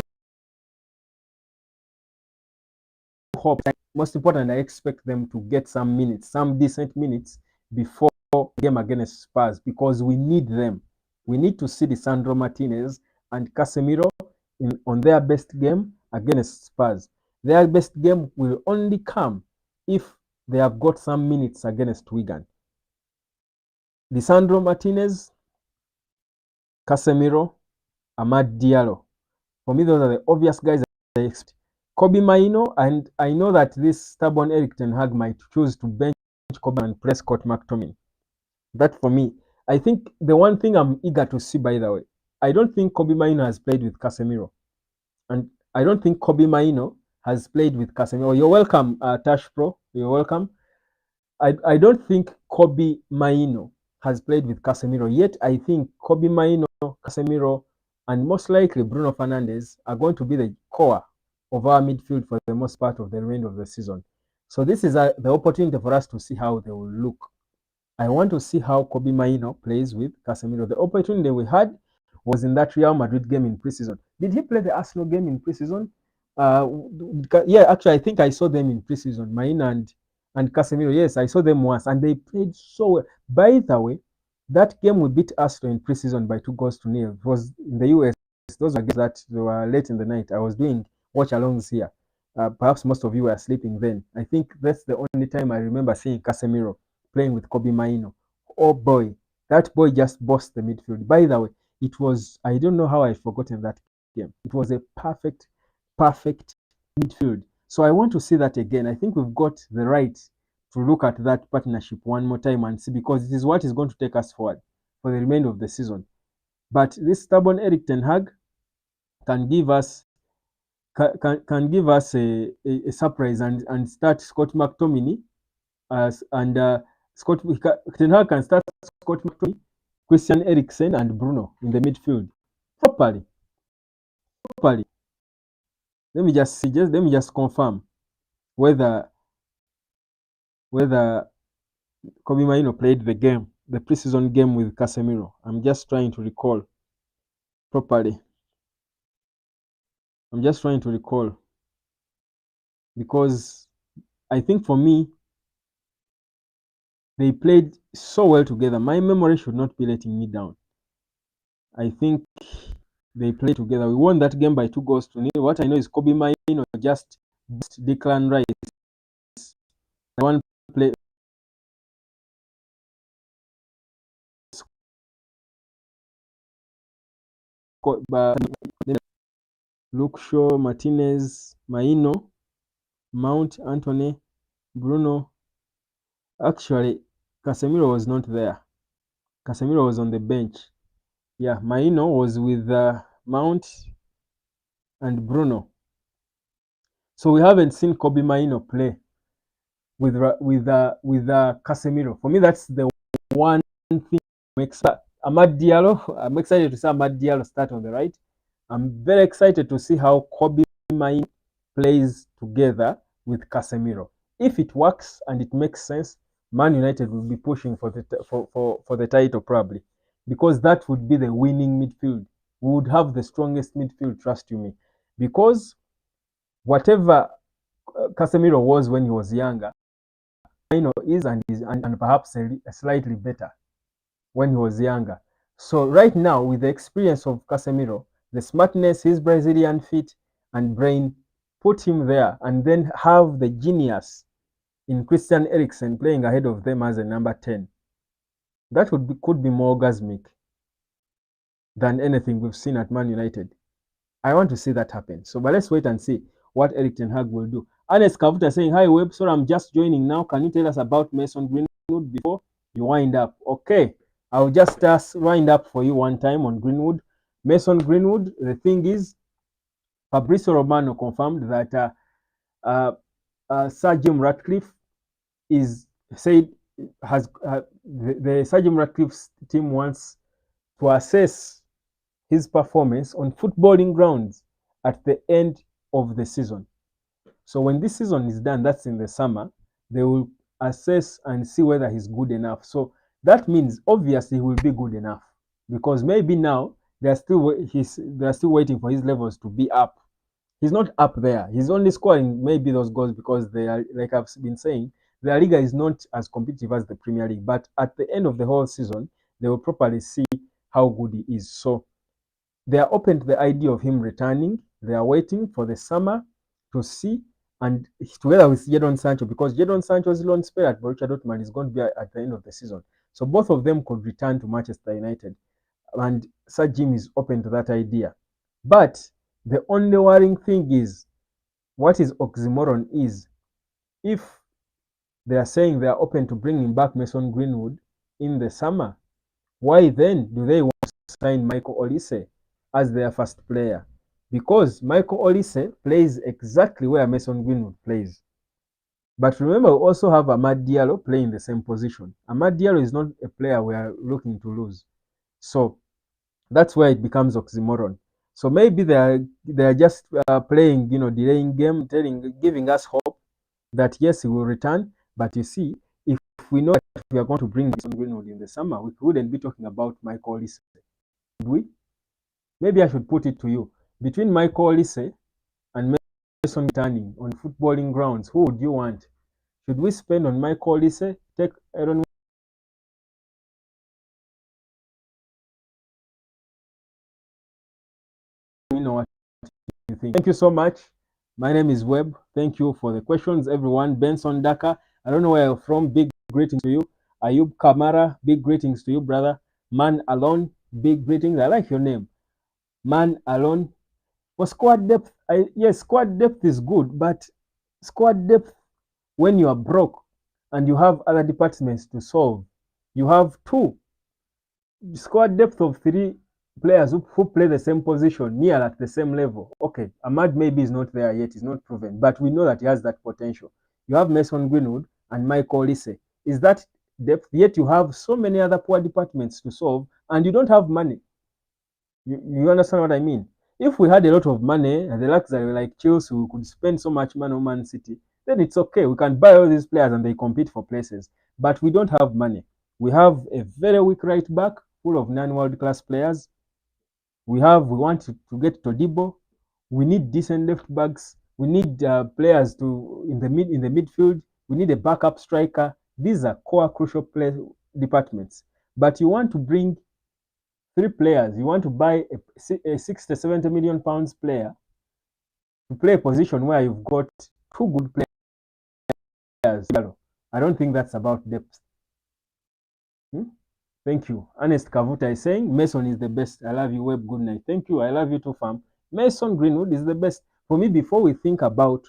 hope. Most important, I expect them to get some minutes, some decent minutes before the game against Spurs because we need them. We need to see Lisandro Martinez and Casemiro on their best game against Spurs. Their best game will only come if they have got some minutes against Wigan. Lisandro Martinez, Casemiro, Amad Diallo. For me, those are the obvious guys I expect. Kobe Maino, and I know that this stubborn Eric Ten Hag might choose to bench Kobe and play Scott McTominay. That for me, I think the one thing I'm eager to see, by the way, I don't think Kobe Maino has played with Casemiro. And I don't think Kobe Maino has played with Casemiro. You're welcome, Tash Pro. You're welcome. I don't think Kobe Maino has played with Casemiro. Yet I think Kobe Maino, Casemiro, and most likely Bruno Fernandes are going to be the core of our midfield for the most part of the remainder of the season. So this is the opportunity for us to see how they will look. I want to see how Kobe Maino plays with Casemiro. The opportunity we had was in that Real Madrid game in preseason. Did he play the Arsenal game in preseason? Yeah, actually, I think I saw them in preseason. Maino and Casemiro. Yes, I saw them once, and they played so well. By the way, that game we beat Arsenal in preseason by 2-0. It was in the US. Those were games that they were late in the night. I was doing watch-alongs here. Perhaps most of you were sleeping then. I think that's the only time I remember seeing Casemiro playing with Kobe Maino. Oh boy, that boy just bossed the midfield. By the way, it was, I don't know how I've forgotten that game. It was a perfect midfield. So I want to see that again. I think we've got the right to look at that partnership one more time and see, because it is what is going to take us forward for the remainder of the season. But this stubborn Eric Ten Hag can give us a surprise and start Scott McTominay Scott Ten Hag can start Scott McTominay, Christian Eriksen, and Bruno in the midfield properly. Let me just see. Let me just confirm whether Kobe Maino played the preseason game with Casemiro. I'm just trying to recall properly. I'm just trying to recall because I think for me they played so well together. My memory should not be letting me down. I think they played together. We won that game by 2-0. What I know is Kobe Maino just Declan Rice. One play. Luke Shaw, Martinez, Maino, Mount, Anthony, Bruno. Actually, Casemiro was not there. Casemiro was on the bench. Yeah, Maino was with Mount and Bruno. So we haven't seen Kobe Maino play with Casemiro. For me, that's the one thing makes Amad Diallo. I'm excited to see Amad Diallo start on the right. I'm very excited to see how Kobe Maino plays together with Casemiro. If it works and it makes sense, Man United will be pushing for the title probably, because that would be the winning midfield. We would have the strongest midfield, trust you me, because whatever Casemiro was when he was younger, is and perhaps slightly better when he was younger. So right now, with the experience of Casemiro, the smartness, his Brazilian feet and brain, put him there, and then have the genius in Christian Eriksen playing ahead of them as a number 10. That could be more orgasmic than anything we've seen at Man United. I want to see that happen. So, but let's wait and see what Erik Ten Hag will do. Ernest Kavuta saying, hi Web, sorry, I'm just joining now. Can you tell us about Mason Greenwood before you wind up? Okay, I'll just wind up for you one time on Greenwood. Mason Greenwood, the thing is, Fabrizio Romano confirmed that Sir Jim Ratcliffe is said has the Sir Jim Ratcliffe's team wants to assess his performance on footballing grounds at the end of the season. So when this season is done, that's in the summer, they will assess and see whether he's good enough. So that means obviously he will be good enough because maybe now they're still waiting for his levels to be up. He's not up there. He's only scoring maybe those goals because they are, like I've been saying, the La Liga is not as competitive as the Premier League. But at the end of the whole season, they will properly see how good he is. So they are open to the idea of him returning. They are waiting for the summer to see, and together with Jadon Sancho, because Jadon Sancho's loan spell at Borussia Dortmund is going to be at the end of the season. So both of them could return to Manchester United, and Sir Jim is open to that idea. But the only worrying thing is, what is oxymoron is, if they are saying they are open to bringing back Mason Greenwood in the summer, why then do they want to sign Michael Olise as their first player? Because Michael Olise plays exactly where Mason Greenwood plays. But remember, we also have Amad Diallo playing the same position. Amad Diallo is not a player we are looking to lose. So that's where it becomes oxymoron. So maybe they are just playing, delaying game, giving us hope that yes, he will return. But you see, if we know that we are going to bring Mason Greenwood in the summer, we wouldn't be talking about Michael Olise, would we? Maybe I should put it to you. Between Michael Olise and Mason returning on footballing grounds, who would you want? Should we spend on Michael Olise? I don't know what you think. Thank you so much. My name is Webb. Thank you for the questions, everyone. Benson Daka, I don't know where you're from. Big greetings to you. Ayub Kamara, big greetings to you, brother. Man Alone, big greetings. I like your name. Man Alone. For squad depth, yes, squad depth is good, but squad depth when you are broke and you have other departments to solve, you have two squad depth of three players who play the same position near at the same level. Okay, Ahmad maybe is not there yet, he's not proven, but we know that he has that potential. You have Mason Greenwood and Michael Olise. Is that depth? Yet you have so many other poor departments to solve, and you don't have money. You understand what I mean? If we had a lot of money and the luxury like Chelsea, we could spend so much money on Man City, then it's okay. We can buy all these players and they compete for places. But we don't have money. We have a very weak right back full of non-world class players. We want to get Todibo. We need decent left backs. We need players in the midfield. We need a backup striker. These are core crucial departments. But you want to bring three players. You want to buy a 60, 70 million pounds player to play a position where you've got two good players. I don't think that's about depth. Thank you. Ernest Kavuta is saying Mason is the best. I love you, Web. Good night. Thank you. I love you too, fam. Mason Greenwood is the best. For me, before we think about,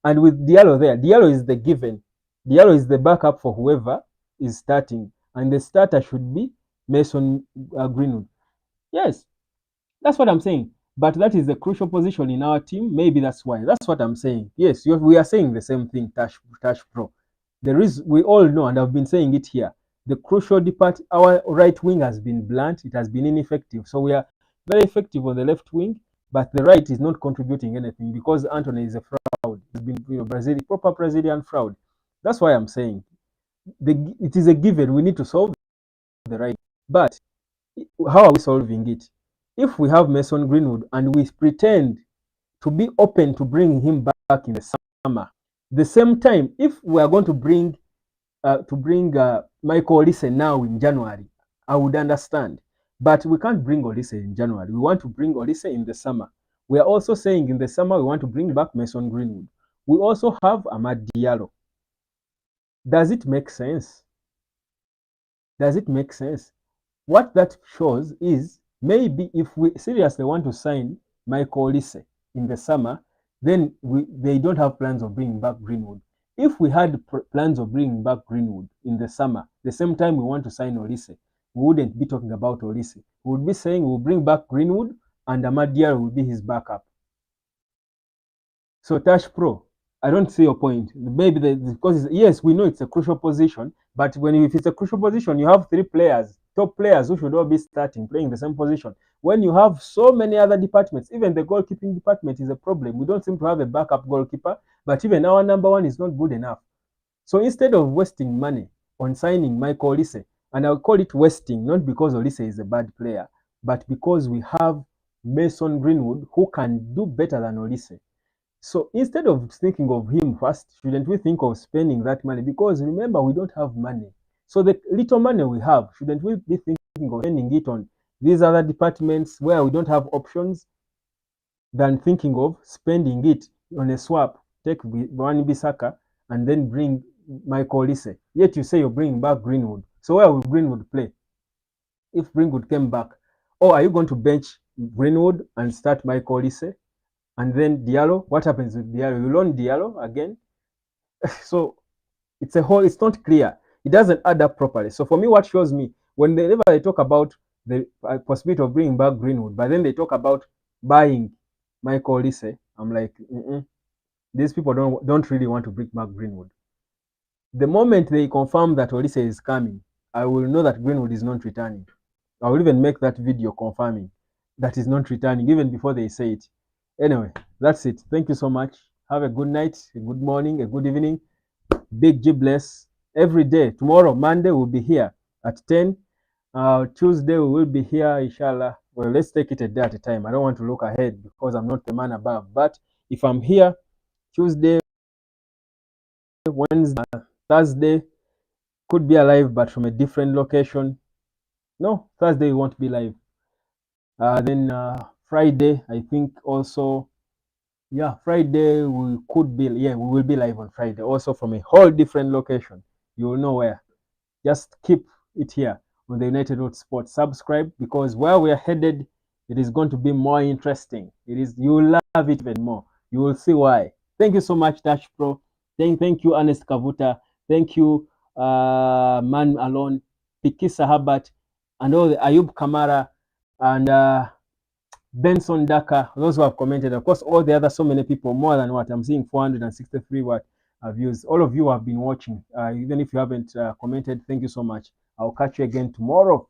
and with Diallo there, Diallo is the given. Diallo is the backup for whoever is starting. And the starter should be Mason Greenwood. Yes, that's what I'm saying. But that is the crucial position in our team. Maybe that's why. That's what I'm saying. Yes, we are saying the same thing, Tash Pro. We all know, and I've been saying it here, the crucial depart, our right wing has been blunt. It has been ineffective. So we are very effective on the left wing, but the right is not contributing anything because Anthony is a fraud. He's been proper Brazilian fraud. That's why I'm saying it is a given. We need to solve the right. But how are we solving it? If we have Mason Greenwood and we pretend to be open to bring him back in the summer, the same time, if we are going to bring Michael Olise now in January, I would understand. But we can't bring Olise in January. We want to bring Olise in the summer. We are also saying in the summer we want to bring back Mason Greenwood. We also have Amad Diallo. Does it make sense? Does it make sense? What that shows is maybe if we seriously want to sign Michael Olise in the summer, then they don't have plans of bringing back Greenwood. If we had plans of bringing back Greenwood in the summer, the same time we want to sign Olise, we wouldn't be talking about Olise. We would be saying we'll bring back Greenwood and Diallo will be his backup. So Tash Pro, I don't see your point. Maybe because yes, we know it's a crucial position, but if it's a crucial position, you have three players, top players who should all be starting, playing the same position. When you have so many other departments, even the goalkeeping department is a problem. We don't seem to have a backup goalkeeper, but even our number one is not good enough. So instead of wasting money on signing Michael Olise, and I'll call it wasting, not because Olise is a bad player, but because we have Mason Greenwood who can do better than Olise. So instead of thinking of him first, shouldn't we think of spending that money? Because remember, we don't have money. So the little money we have, shouldn't we be thinking of spending it on these other departments where we don't have options than thinking of spending it on a swap, take Wan Bissaka and then bring Michael Olise. Yet you say you're bringing back Greenwood. So where will Greenwood play if Greenwood came back? Or are you going to bench Greenwood and start Michael Olise? And then Diallo, what happens with Diallo? You loan Diallo again? So it's not clear. It doesn't add up properly. So for me, what shows me, whenever they talk about the possibility of bringing back Greenwood, but then they talk about buying Michael Olise, I'm like, these people don't really want to bring back Greenwood. The moment they confirm that Olise is coming, I will know that Greenwood is not returning. I will even make that video confirming that he's not returning, even before they say it. Anyway, that's it. Thank you so much. Have a good night, a good morning, a good evening. Big G bless every day. Tomorrow, Monday, we'll be here at 10. Tuesday, we will be here, inshallah. Well, let's take it a day at a time. I don't want to look ahead because I'm not the man above. But if I'm here, Tuesday, Wednesday, Thursday, could be alive, but from a different location. No, Thursday, we won't be live. Then Friday, I think also. Yeah, Friday we will be live on Friday, also from a whole different location. You will know where. Just keep it here on the United Road Sports. Subscribe because where we are headed, it is going to be more interesting. You will love it even more. You will see why. Thank you so much, Dash Pro. Thank you, Ernest Kavuta. Thank you, Man Alone, Pikisa Habat, and all the Ayub Kamara and Benson Daka, those who have commented. Of course, all the other so many people, more than what I'm seeing, 463 views. All of you have been watching. Even if you haven't commented, thank you so much. I'll catch you again tomorrow.